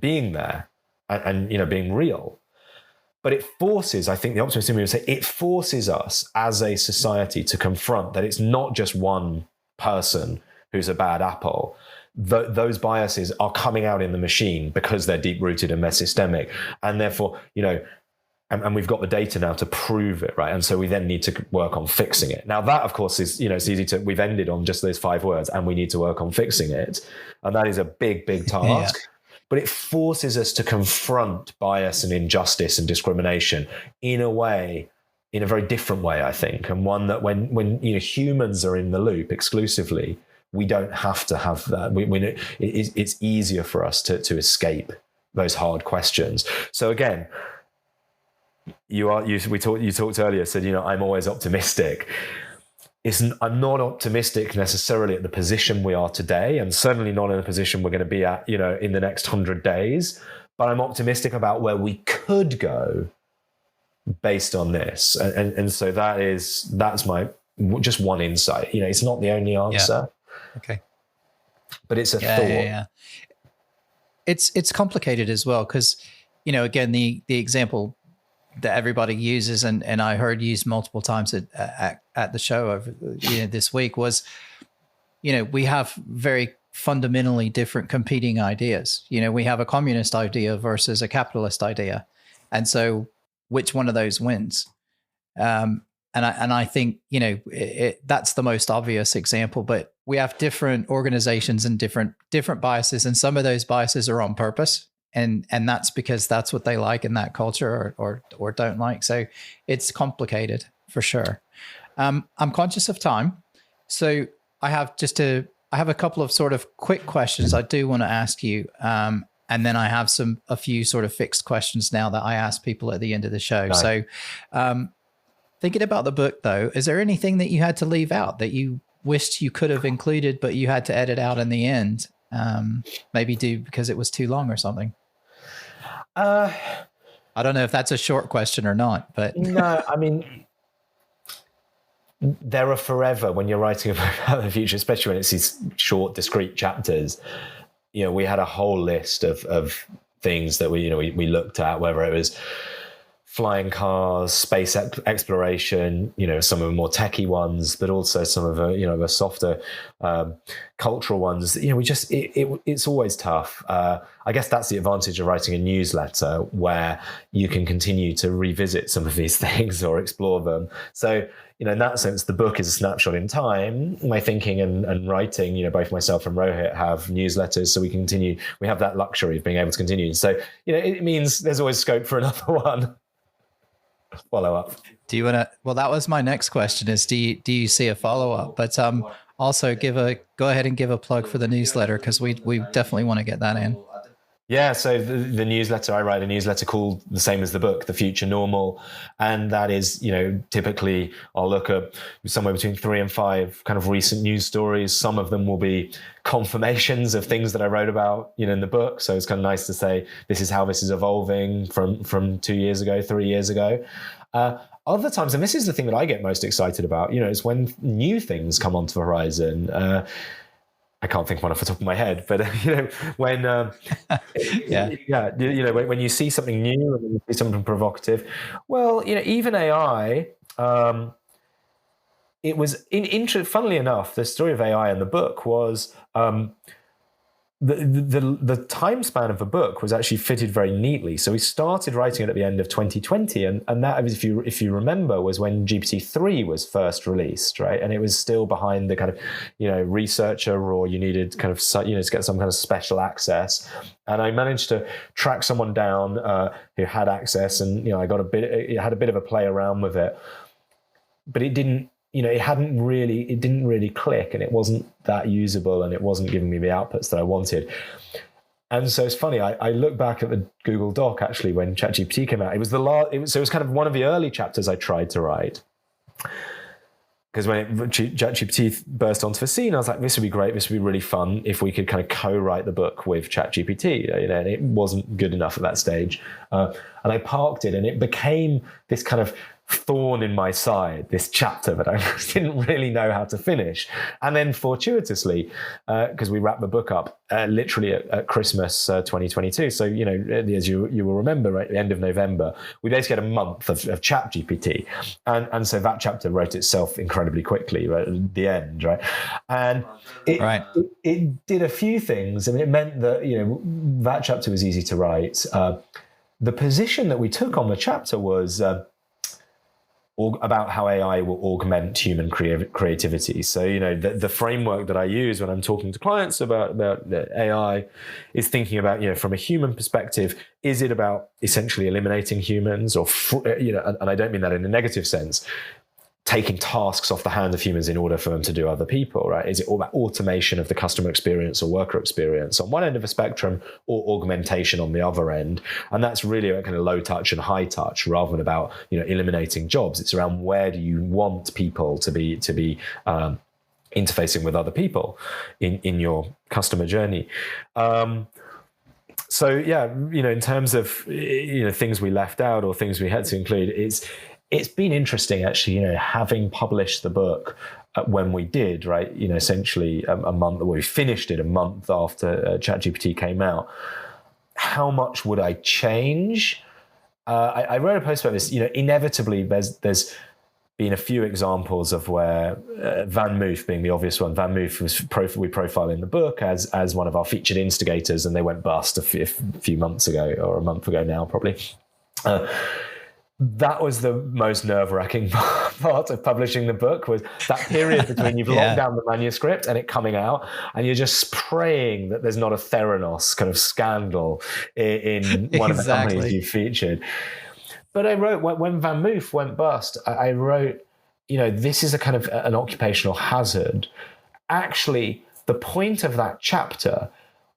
being there and being real. But it forces, I think the optimist in me would say, it forces us as a society to confront that it's not just one person who's a bad apple. Those biases are coming out in the machine because they're deep-rooted and they're systemic. And therefore, and we've got the data now to prove it, right? And so we then need to work on fixing it. Now that, of course, is, it's easy to, we've ended on just those 5 words, and we need to work on fixing it. And that is a big, big task. Yeah. But it forces us to confront bias and injustice and discrimination in a very different way, I think. And one that when humans are in the loop exclusively, we don't have to have that. It's easier for us to escape those hard questions. So again, you talked earlier, said, I'm always optimistic. I'm not optimistic necessarily at the position we are today, and certainly not in the position we're going to be at, in the next 100 days. But I'm optimistic about where we could go based on this. And so that's my just one insight. It's not the only answer. Yeah. Okay. But it's a thought. Yeah. It's complicated as well because, again, the example that everybody uses and I heard used multiple times at the show over this week was, we have very fundamentally different competing ideas. We have a communist idea versus a capitalist idea, and so which one of those wins? And I think that's the most obvious example, but we have different organizations and different biases, and some of those biases are on purpose. And that's because that's what they like in that culture or don't like. So it's complicated for sure. I'm conscious of time. So I have a couple of sort of quick questions I do want to ask you. And then I have a few sort of fixed questions now that I ask people at the end of the show. Nice. So thinking about the book though, is there anything that you had to leave out that you wished you could have included, but you had to edit out in the end? Maybe because it was too long or something. I don't know if that's a short question or not, but no, I mean, there are forever when you're writing about the future, especially when it's these short, discrete chapters. We had a whole list of things that we looked at, whether it was flying cars, space exploration, some of the more techie ones, but also some of the softer cultural ones. It's always tough. I guess that's the advantage of writing a newsletter, where you can continue to revisit some of these things or explore them. So, in that sense, the book is a snapshot in time. My thinking and writing, both myself and Rohit have newsletters, so we have that luxury of being able to continue. So, it means there's always scope for another one. follow up. Do you want to? Well, that was my next question: is do you see a follow up? But also go ahead and give a plug for the newsletter, because we definitely want to get that in. Yeah, so the newsletter, I write a newsletter called the same as the book, The Future Normal. And that is, typically I'll look at somewhere between 3 and 5 kind of recent news stories. Some of them will be confirmations of things that I wrote about, in the book. So it's kind of nice to say, this is how this is evolving from 2 years ago, 3 years ago. Other times, and this is the thing that I get most excited about, is when new things come onto the horizon. I can't think of one off the top of my head, but when when you see something new and when you see something provocative, well, even AI, it was funnily enough, the story of AI in the book was the time span of the book was actually fitted very neatly. So we started writing it at the end of 2020, and that, if you remember, was when GPT-3 was first released, right? And it was still behind the kind of researcher, or you needed kind of to get some kind of special access. And I managed to track someone down who had access, and I got it had a bit of a play around with it, but it didn't. It didn't really click, and it wasn't that usable, and it wasn't giving me the outputs that I wanted. And so it's funny, I look back at the Google Doc actually when ChatGPT came out. It was it was kind of one of the early chapters I tried to write. Because when ChatGPT burst onto the scene, I was like, this would be great, this would be really fun if we could kind of co-write the book with ChatGPT, and it wasn't good enough at that stage. And I parked it, and it became this kind of thorn in my side, this chapter that I didn't really know how to finish. And then fortuitously, because we wrapped the book up literally at Christmas 2022. So, as you will remember, right at the end of November, we basically had a month of ChatGPT. And so that chapter wrote itself incredibly quickly right at the end, right? And it did a few things. I mean, it meant that, that chapter was easy to write. The position that we took on the chapter was about how AI will augment human creativity. So, the framework that I use when I'm talking to clients about AI is thinking about, from a human perspective, is it about essentially eliminating humans, or, and I don't mean that in a negative sense, taking tasks off the hands of humans in order for them to do other people, right? Is it all about automation of the customer experience or worker experience on one end of the spectrum, or augmentation on the other end? And that's really a kind of low touch and high touch, rather than about, eliminating jobs. It's around, where do you want people to be interfacing with other people in your customer journey? So yeah, in terms of, things we left out or things we had to include, it's been interesting actually, having published the book when we did, right? Essentially a month, we finished it a month after ChatGPT came out. How much would I change? I wrote a post about this. Inevitably, there's been a few examples of where Van Moof being the obvious one. Van Moof we profile in the book as one of our featured instigators, and they went bust a few months ago, or a month ago now, probably. That was the most nerve-wracking part of publishing the book, was that period between you've locked down the manuscript and it coming out, and you're just praying that there's not a Theranos kind of scandal in one of the companies you featured. But I wrote, when Van Moof went bust, I wrote, this is a kind of an occupational hazard. Actually, the point of that chapter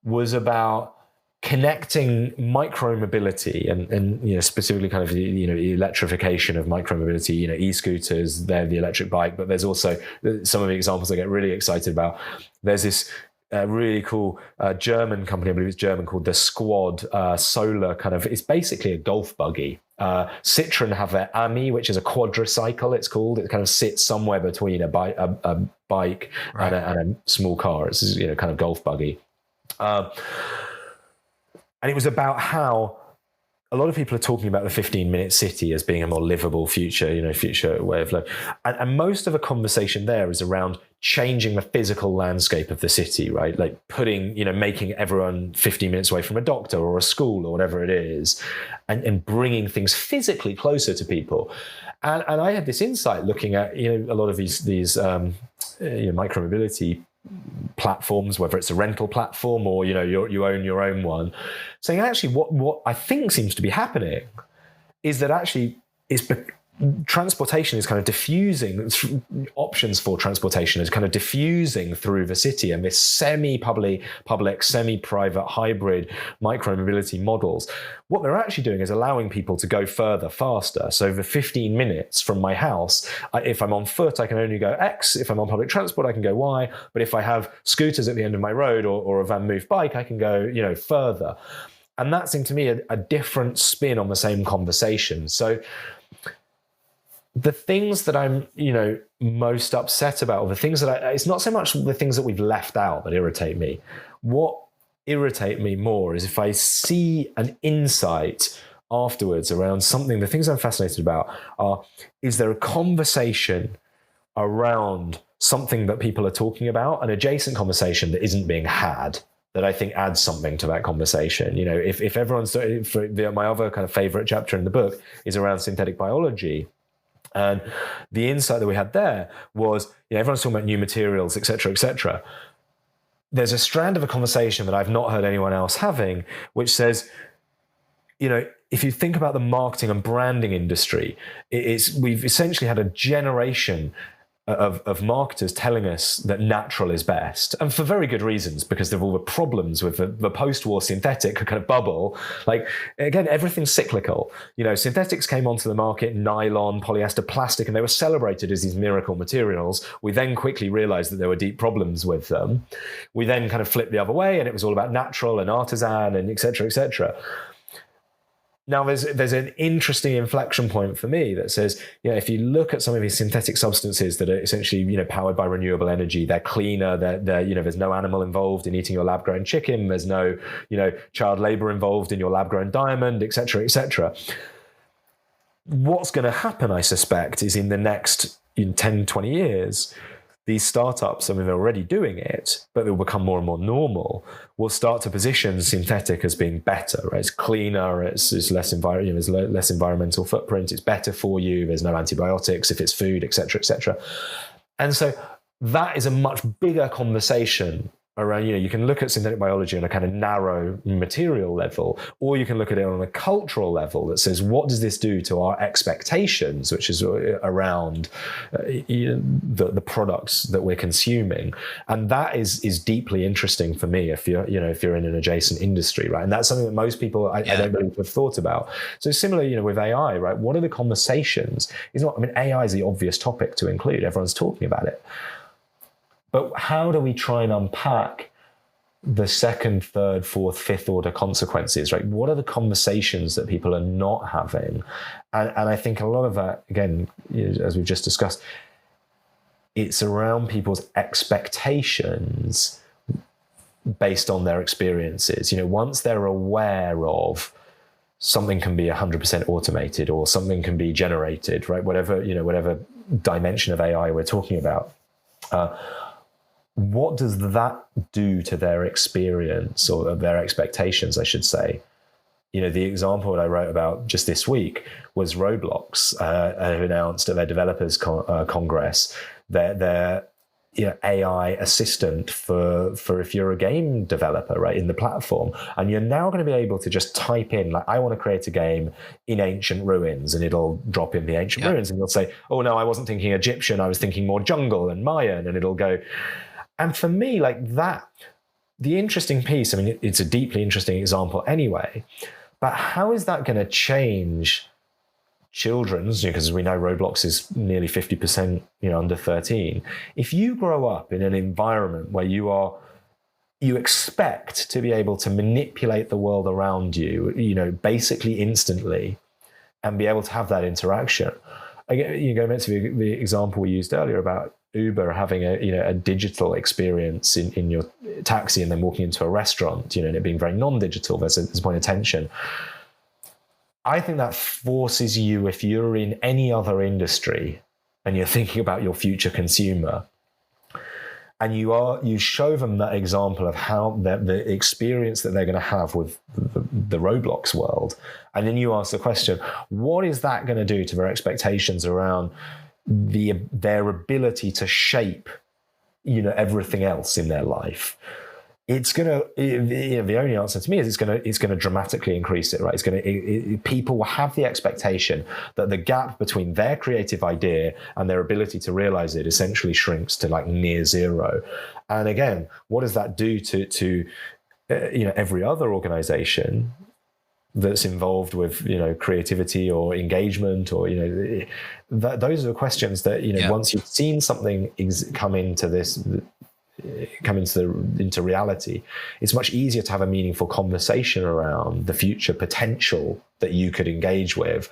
was about connecting micromobility and specifically kind of electrification of micromobility, e-scooters, they're the electric bike, but there's also some of the examples I get really excited about. There's this really cool German company, I believe it's German, called the Squad solar kind of, it's basically a golf buggy. Citroen have their Ami, which is a quadricycle, it's called. It kind of sits somewhere between a bike and a small car. It's kind of golf buggy. And it was about how a lot of people are talking about the 15-minute city as being a more livable future, future way of life. And most of the conversation there is around changing the physical landscape of the city, right? Like making everyone 15 minutes away from a doctor or a school or whatever it is, and bringing things physically closer to people. And I had this insight looking at, a lot of these micromobility platforms, whether it's a rental platform or you own your own one, saying actually what I think seems to be happening is that actually transportation is kind of diffusing, options for transportation is kind of diffusing through the city, and this semi-public, semi-private hybrid micro-mobility models, what they're actually doing is allowing people to go further, faster. So the 15 minutes from my house, if I'm on foot, I can only go X. If I'm on public transport, I can go Y. But if I have scooters at the end of my road or a van move bike, I can go, further. And that seemed to me a different spin on the same conversation. So the things that I'm, most upset about, or the things that it's not so much the things that we've left out that irritate me. What irritate me more is if I see an insight afterwards around something. The things I'm fascinated about are, is there a conversation around something that people are talking about, an adjacent conversation that isn't being had, that I think adds something to that conversation. If everyone's, my other kind of favorite chapter in the book is around synthetic biology. And the insight that we had there was, everyone's talking about new materials, et cetera, et cetera. There's a strand of a conversation that I've not heard anyone else having, which says, if you think about the marketing and branding industry, we've essentially had a generation of marketers telling us that natural is best, and for very good reasons, because of all the problems with the post-war synthetic kind of bubble. Like, again, everything's cyclical. Synthetics came onto the market, nylon, polyester, plastic, and they were celebrated as these miracle materials. We then quickly realized that there were deep problems with them. We then kind of flipped the other way, and it was all about natural and artisan and et cetera, et cetera. Now, there's an interesting inflection point for me that says, if you look at some of these synthetic substances that are essentially, powered by renewable energy, they're cleaner, there's no animal involved in eating your lab-grown chicken, there's no, child labor involved in your lab-grown diamond, et cetera, et cetera. What's going to happen, I suspect, is in the next 10, 20 years, these startups, they're already doing it, but they'll become more and more normal, will start to position synthetic as being better, right? It's cleaner, it's less there's less environmental footprint, it's better for you, there's no antibiotics if it's food, et cetera, et cetera. And so that is a much bigger conversation around, you can look at synthetic biology on a kind of narrow material level, or you can look at it on a cultural level that says, what does this do to our expectations, which is around the products that we're consuming? And that is deeply interesting for me if you're in an adjacent industry, right? And that's something that most people I don't believe have thought about. So similarly, with AI, right? What are the conversations? AI is the obvious topic to include. Everyone's talking about it. But how do we try and unpack the second, third, fourth, fifth order consequences, right? What are the conversations that people are not having? And I think a lot of that, again, as we've just discussed, it's around people's expectations based on their experiences. Once they're aware of something can be 100% automated or something can be generated, right? Whatever dimension of AI we're talking about, what does that do to their experience or their expectations, I should say? The example that I wrote about just this week was Roblox announced at their developers congress their AI assistant for if you're a game developer, right, in the platform, and you're now going to be able to just type in, like, I want to create a game in ancient ruins, and it'll drop in the ancient ruins, and you'll say, oh no, I wasn't thinking Egyptian, I was thinking more jungle and Mayan, and it'll go. And for me, like that, the interesting piece, it's a deeply interesting example anyway, but how is that going to change children's, because we know Roblox is nearly 50%, under 13. If you grow up in an environment where you expect to be able to manipulate the world around you, basically instantly, and be able to have that interaction. Again, go back to the example we used earlier about Uber having a digital experience in your taxi and then walking into a restaurant, and it being very non-digital. There's a point of tension. I think that forces you, if you're in any other industry and you're thinking about your future consumer, and you show them that example of how the experience that they're going to have with the Roblox world, and then you ask the question, what is that going to do to their expectations around their ability to shape everything else in their life? it's gonna, the only answer to me is it's gonna dramatically increase it, right? People will have the expectation that the gap between their creative idea and their ability to realize it essentially shrinks to like near zero. And again, what does that do to every other organization that's involved with creativity or engagement, or those are the questions that once you've seen something come into reality, it's much easier to have a meaningful conversation around the future potential that you could engage with,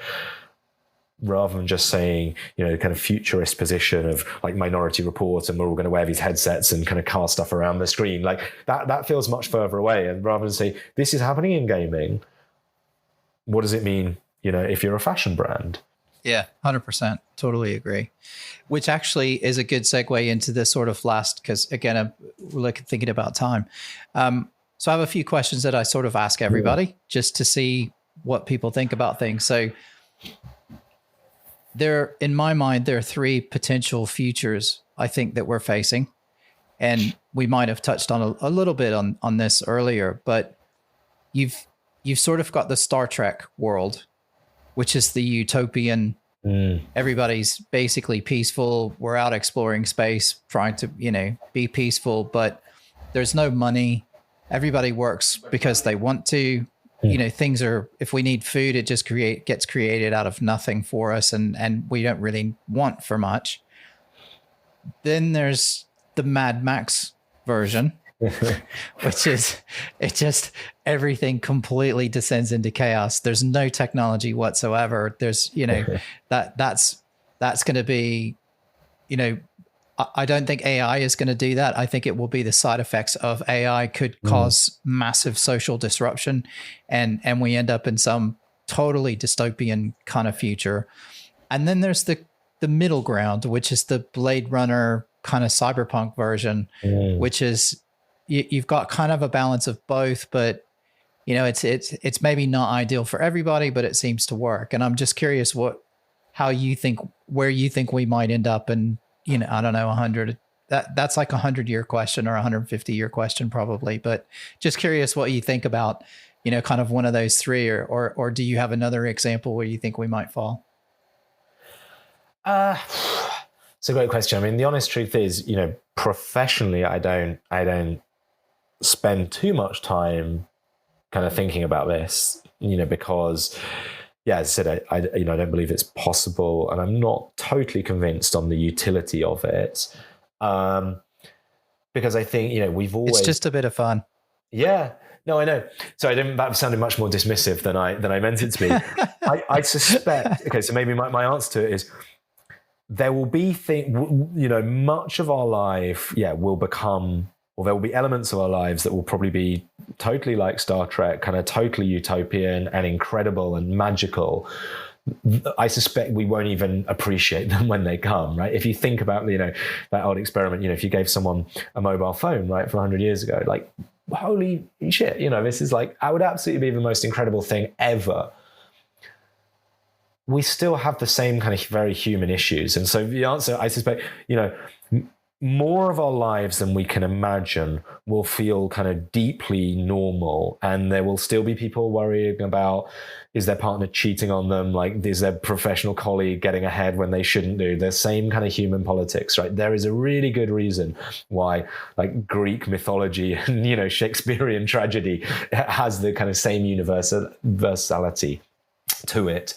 rather than just saying, kind of futurist position of like Minority Report and we're all going to wear these headsets and kind of cast stuff around the screen. Like that feels much further away. And rather than say, this is happening in gaming, what does it mean, if you're a fashion brand? Yeah, 100%. Totally agree. Which actually is a good segue into this sort of last, because again, I'm thinking about time. So I have a few questions that I sort of ask everybody just to see what people think about things. So in my mind, there are three potential futures I think that we're facing. And we might have touched on a little bit on this earlier, but you've sort of got the Star Trek world, which is the utopian, everybody's basically peaceful. We're out exploring space, trying to, be peaceful, but there's no money. Everybody works because they want to, things are, if we need food, it just gets created out of nothing for us. And we don't really want for much. Then there's the Mad Max version, which is, everything completely descends into chaos. There's no technology whatsoever. There's, that's going to be, I don't think AI is going to do that. I think it will be the side effects of AI could cause massive social disruption, and we end up in some totally dystopian kind of future. And then there's the middle ground, which is the Blade Runner kind of cyberpunk version, which is, you've got kind of a balance of both, but it's maybe not ideal for everybody, but it seems to work. And I'm just curious where you think we might end up in, I don't know, 100, that's like a 100-year question or 150-year question probably, but just curious what you think about, kind of one of those three, or do you have another example where you think we might fall? It's a great question. I mean, the honest truth is, professionally, I don't spend too much time kind of thinking about this, because, as I said, I don't believe it's possible, and I'm not totally convinced on the utility of it, because I think we've always, it's just a bit of fun. Yeah. No, I know. So that sounded much more dismissive than I meant it to be. I suspect. Okay, so maybe my answer to it is, there will be much of our life, will become, or there will be elements of our lives that will probably be totally like Star Trek, kind of totally utopian and incredible and magical. I suspect we won't even appreciate them when they come, right? If you think about, that old experiment, if you gave someone a mobile phone, right, for 100 years ago, like, holy shit, this is like, I would absolutely be the most incredible thing ever. We still have the same kind of very human issues. And so the answer, I suspect, more of our lives than we can imagine will feel kind of deeply normal. And there will still be people worrying about, is their partner cheating on them? Like, is their professional colleague getting ahead when they shouldn't do? The same kind of human politics, right? There is a really good reason why, like, Greek mythology and, Shakespearean tragedy has the kind of same universality to it.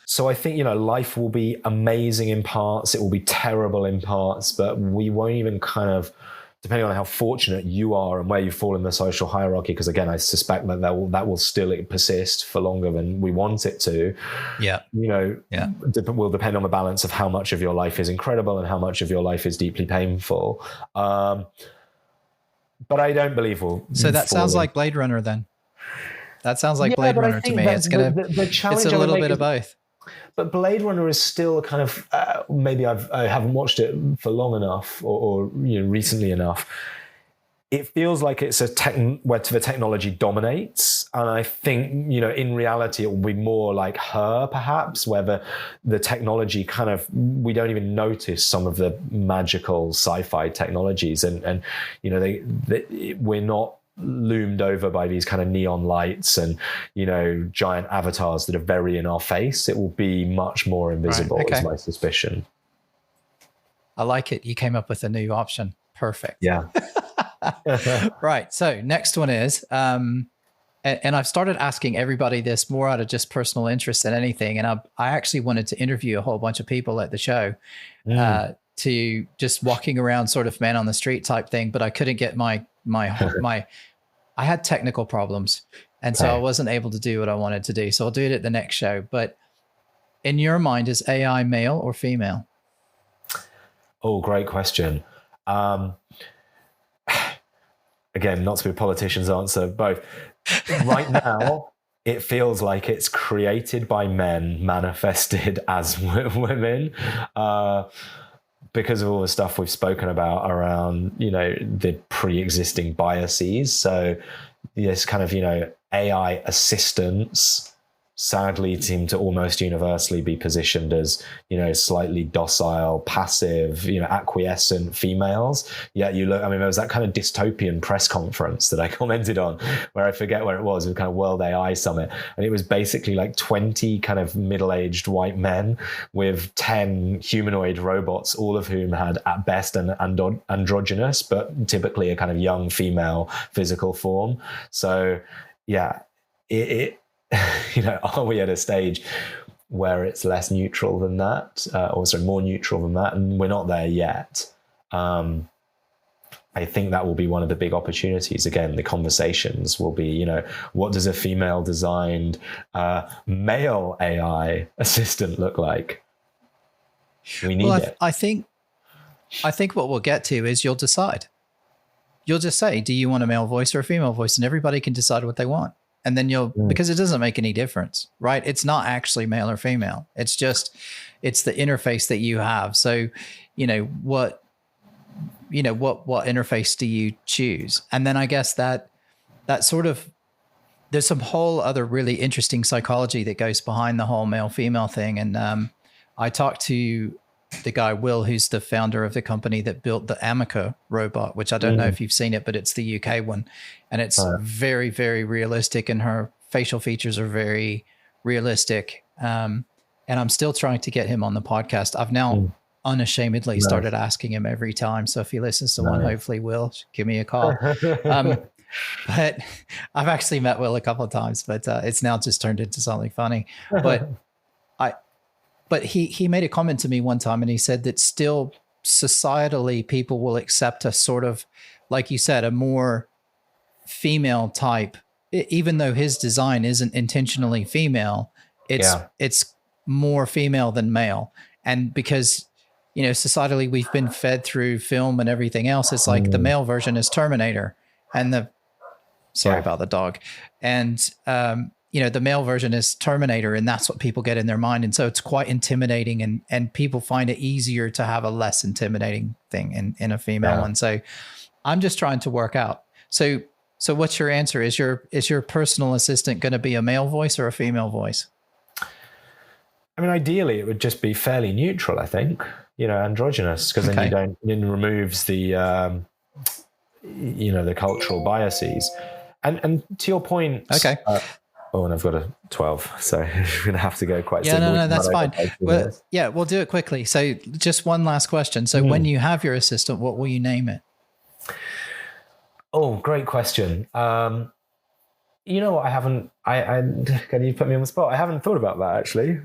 So I think, life will be amazing in parts. It will be terrible in parts, but we won't even kind of, depending on how fortunate you are and where you fall in the social hierarchy, because again, I suspect that that will still persist for longer than we want it to. Yeah. Will depend on the balance of how much of your life is incredible and how much of your life is deeply painful. But I don't believe we'll. So that sounds like Blade Runner then. That sounds like Blade Runner to me. It's a little bit of both. But Blade Runner is still kind of, maybe I haven't watched it for long enough or recently enough. it feels like it's where the technology dominates. And I think, in reality, it will be more like Her, perhaps, where the technology we don't even notice some of the magical sci-fi technologies. And we're not loomed over by these kind of neon lights and, giant avatars that are very in our face. It will be much more invisible, Right. Okay. is my suspicion. I like it. You came up with a new option. Perfect. Yeah. Right. So next one is, and I've started asking everybody this more out of just personal interest than anything. And I actually wanted to interview a whole bunch of people at the show to just walking around sort of man on the street type thing, but I couldn't get my I had technical problems. And so I wasn't able to do what I wanted to do. So I'll do it at the next show. But in your mind, is AI male or female? Oh, great question. Again, not to be a politician's answer, both. Right now, it feels like it's created by men, manifested as women, because of all the stuff we've spoken about around, the pre-existing biases. So this kind of, AI assistants sadly seem to almost universally be positioned as, slightly docile, passive, acquiescent females. Yet there was that kind of dystopian press conference that I commented on, where I forget where it was kind of World AI Summit. And it was basically like 20 kind of middle-aged white men with 10 humanoid robots, all of whom had at best an androgynous, but typically a kind of young female physical form. So yeah, are we at a stage where it's less neutral than that, more neutral than that? And we're not there yet. I think that will be one of the big opportunities. Again, the conversations will be, what does a female designed male AI assistant look like? We need it. I think what we'll get to is you'll decide. You'll just say, do you want a male voice or a female voice? And everybody can decide what they want. And then because it doesn't make any difference, right? It's not actually male or female. It's the interface that you have. So, what interface do you choose? And then I guess that sort of, there's some whole other really interesting psychology that goes behind the whole male female thing. And I talked to the guy, Will, who's the founder of the company that built the Amica robot, which I don't know if you've seen it, but it's the UK one. And it's very, very realistic, and her facial features are very realistic. And I'm still trying to get him on the podcast. I've now unashamedly started asking him every time. So if he listens to one, hopefully Will, give me a call. But I've actually met Will a couple of times, but it's now just turned into something funny. But he made a comment to me one time, and he said that still societally people will accept a sort of, like you said, a more female type, even though his design isn't intentionally female, it's more female than male. And because, societally we've been fed through film and everything else, it's like the male version is Terminator, and sorry about the dog. And, the male version is Terminator, and that's what people get in their mind. And so it's quite intimidating, and people find it easier to have a less intimidating thing in a female one. So I'm just trying to work out. So what's your answer? Is your personal assistant going to be a male voice or a female voice? I mean, ideally it would just be fairly neutral, I think, androgynous, because then it removes the, the cultural biases. And to your point, and I've got a 12, so we're going to have to go quite soon. No, that's fine. Well, we'll do it quickly. So just one last question. So when you have your assistant, what will you name it? Oh, great question. What? I haven't, can you put me on the spot? I haven't thought about that, actually.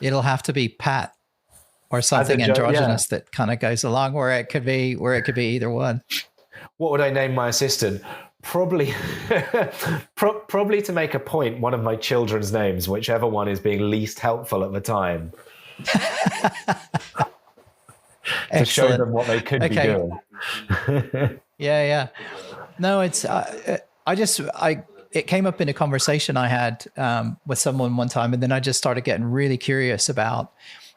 It'll have to be Pat or something androgynous that kind of goes along, where it could be either one. What would I name my assistant? Probably to make a point, one of my children's names, whichever one is being least helpful at the time. To show them what they could be doing. Yeah. No, it's, it came up in a conversation I had with someone one time, and then I just started getting really curious about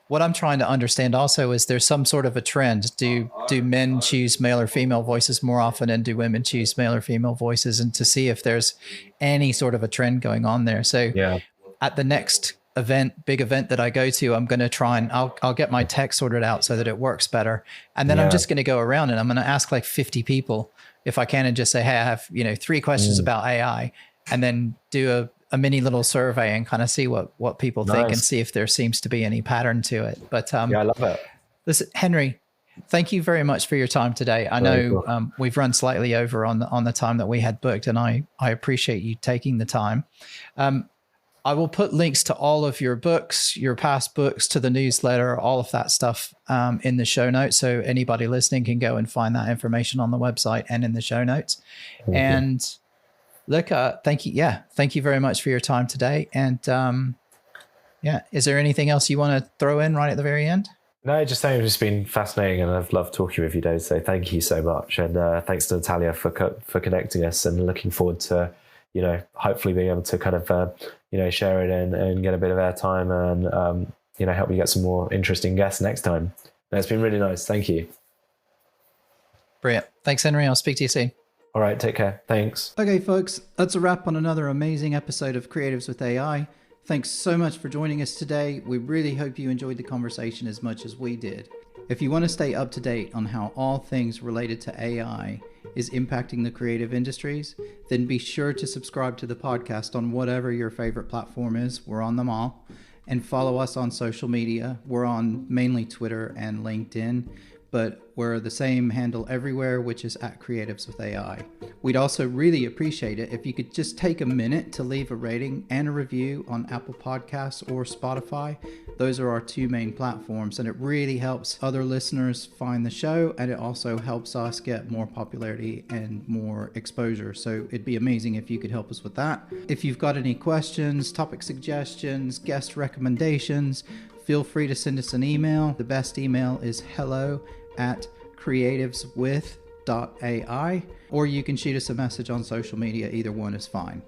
what I'm trying to understand also is there's some sort of a trend. Do men choose male or female voices more often, and do women choose male or female voices? And to see if there's any sort of a trend going on there. So Yeah. at the next big event that I go to, I'm going to try and I'll get my tech sorted out so that it works better. And then I'm just going to go around and I'm going to ask like 50 people if I can, and just say, hey, I have, 3 questions about AI, and then do a mini little survey and kind of see what people think and see if there seems to be any pattern to it. But I love it. Listen, Henry, thank you very much for your time today. I know we've run slightly over on the time that we had booked, and I appreciate you taking the time. I will put links to all of your books, your past books, to the newsletter, all of that stuff in the show notes. So anybody listening can go and find that information on the website and in the show notes. And look, thank you. Yeah. Thank you very much for your time today. And is there anything else you want to throw in right at the very end? No, just saying it's just been fascinating, and I've loved talking with you, Dave. So thank you so much. And thanks to Natalia for connecting us, and looking forward to, hopefully being able to kind of, share it and get a bit of airtime, and, help you get some more interesting guests next time. No, it's been really nice. Thank you. Brilliant. Thanks, Henry. I'll speak to you soon. All right. Take care. Thanks. Okay, folks, that's a wrap on another amazing episode of Creatives with AI. Thanks so much for joining us today. We really hope you enjoyed the conversation as much as we did. If you want to stay up to date on how all things related to AI is impacting the creative industries, then be sure to subscribe to the podcast on whatever your favorite platform is. We're on them all. And follow us on social media. We're on mainly Twitter and LinkedIn, but we're the same handle everywhere, which is @Creatives with AI. We'd also really appreciate it if you could just take a minute to leave a rating and a review on Apple Podcasts or Spotify. Those are our 2 main platforms, and it really helps other listeners find the show, and it also helps us get more popularity and more exposure. So it'd be amazing if you could help us with that. If you've got any questions, topic suggestions, guest recommendations, feel free to send us an email. The best email is hello@creativeswith.ai, or you can shoot us a message on social media. Either one is fine.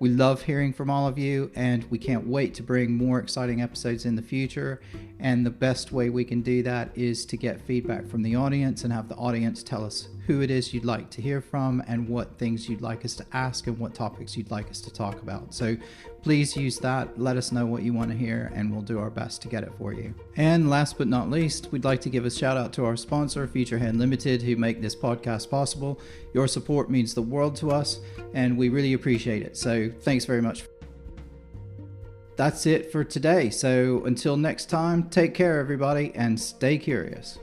We love hearing from all of you, and we can't wait to bring more exciting episodes in the future. And the best way we can do that is to get feedback from the audience and have the audience tell us who it is you'd like to hear from, and what things you'd like us to ask, and what topics you'd like us to talk about. So please use that. Let us know what you want to hear, and we'll do our best to get it for you. And last but not least, we'd like to give a shout out to our sponsor, Featurehead Limited, who make this podcast possible. Your support means the world to us, and we really appreciate it. So thanks very much. That's it for today. So until next time, take care, everybody, and stay curious.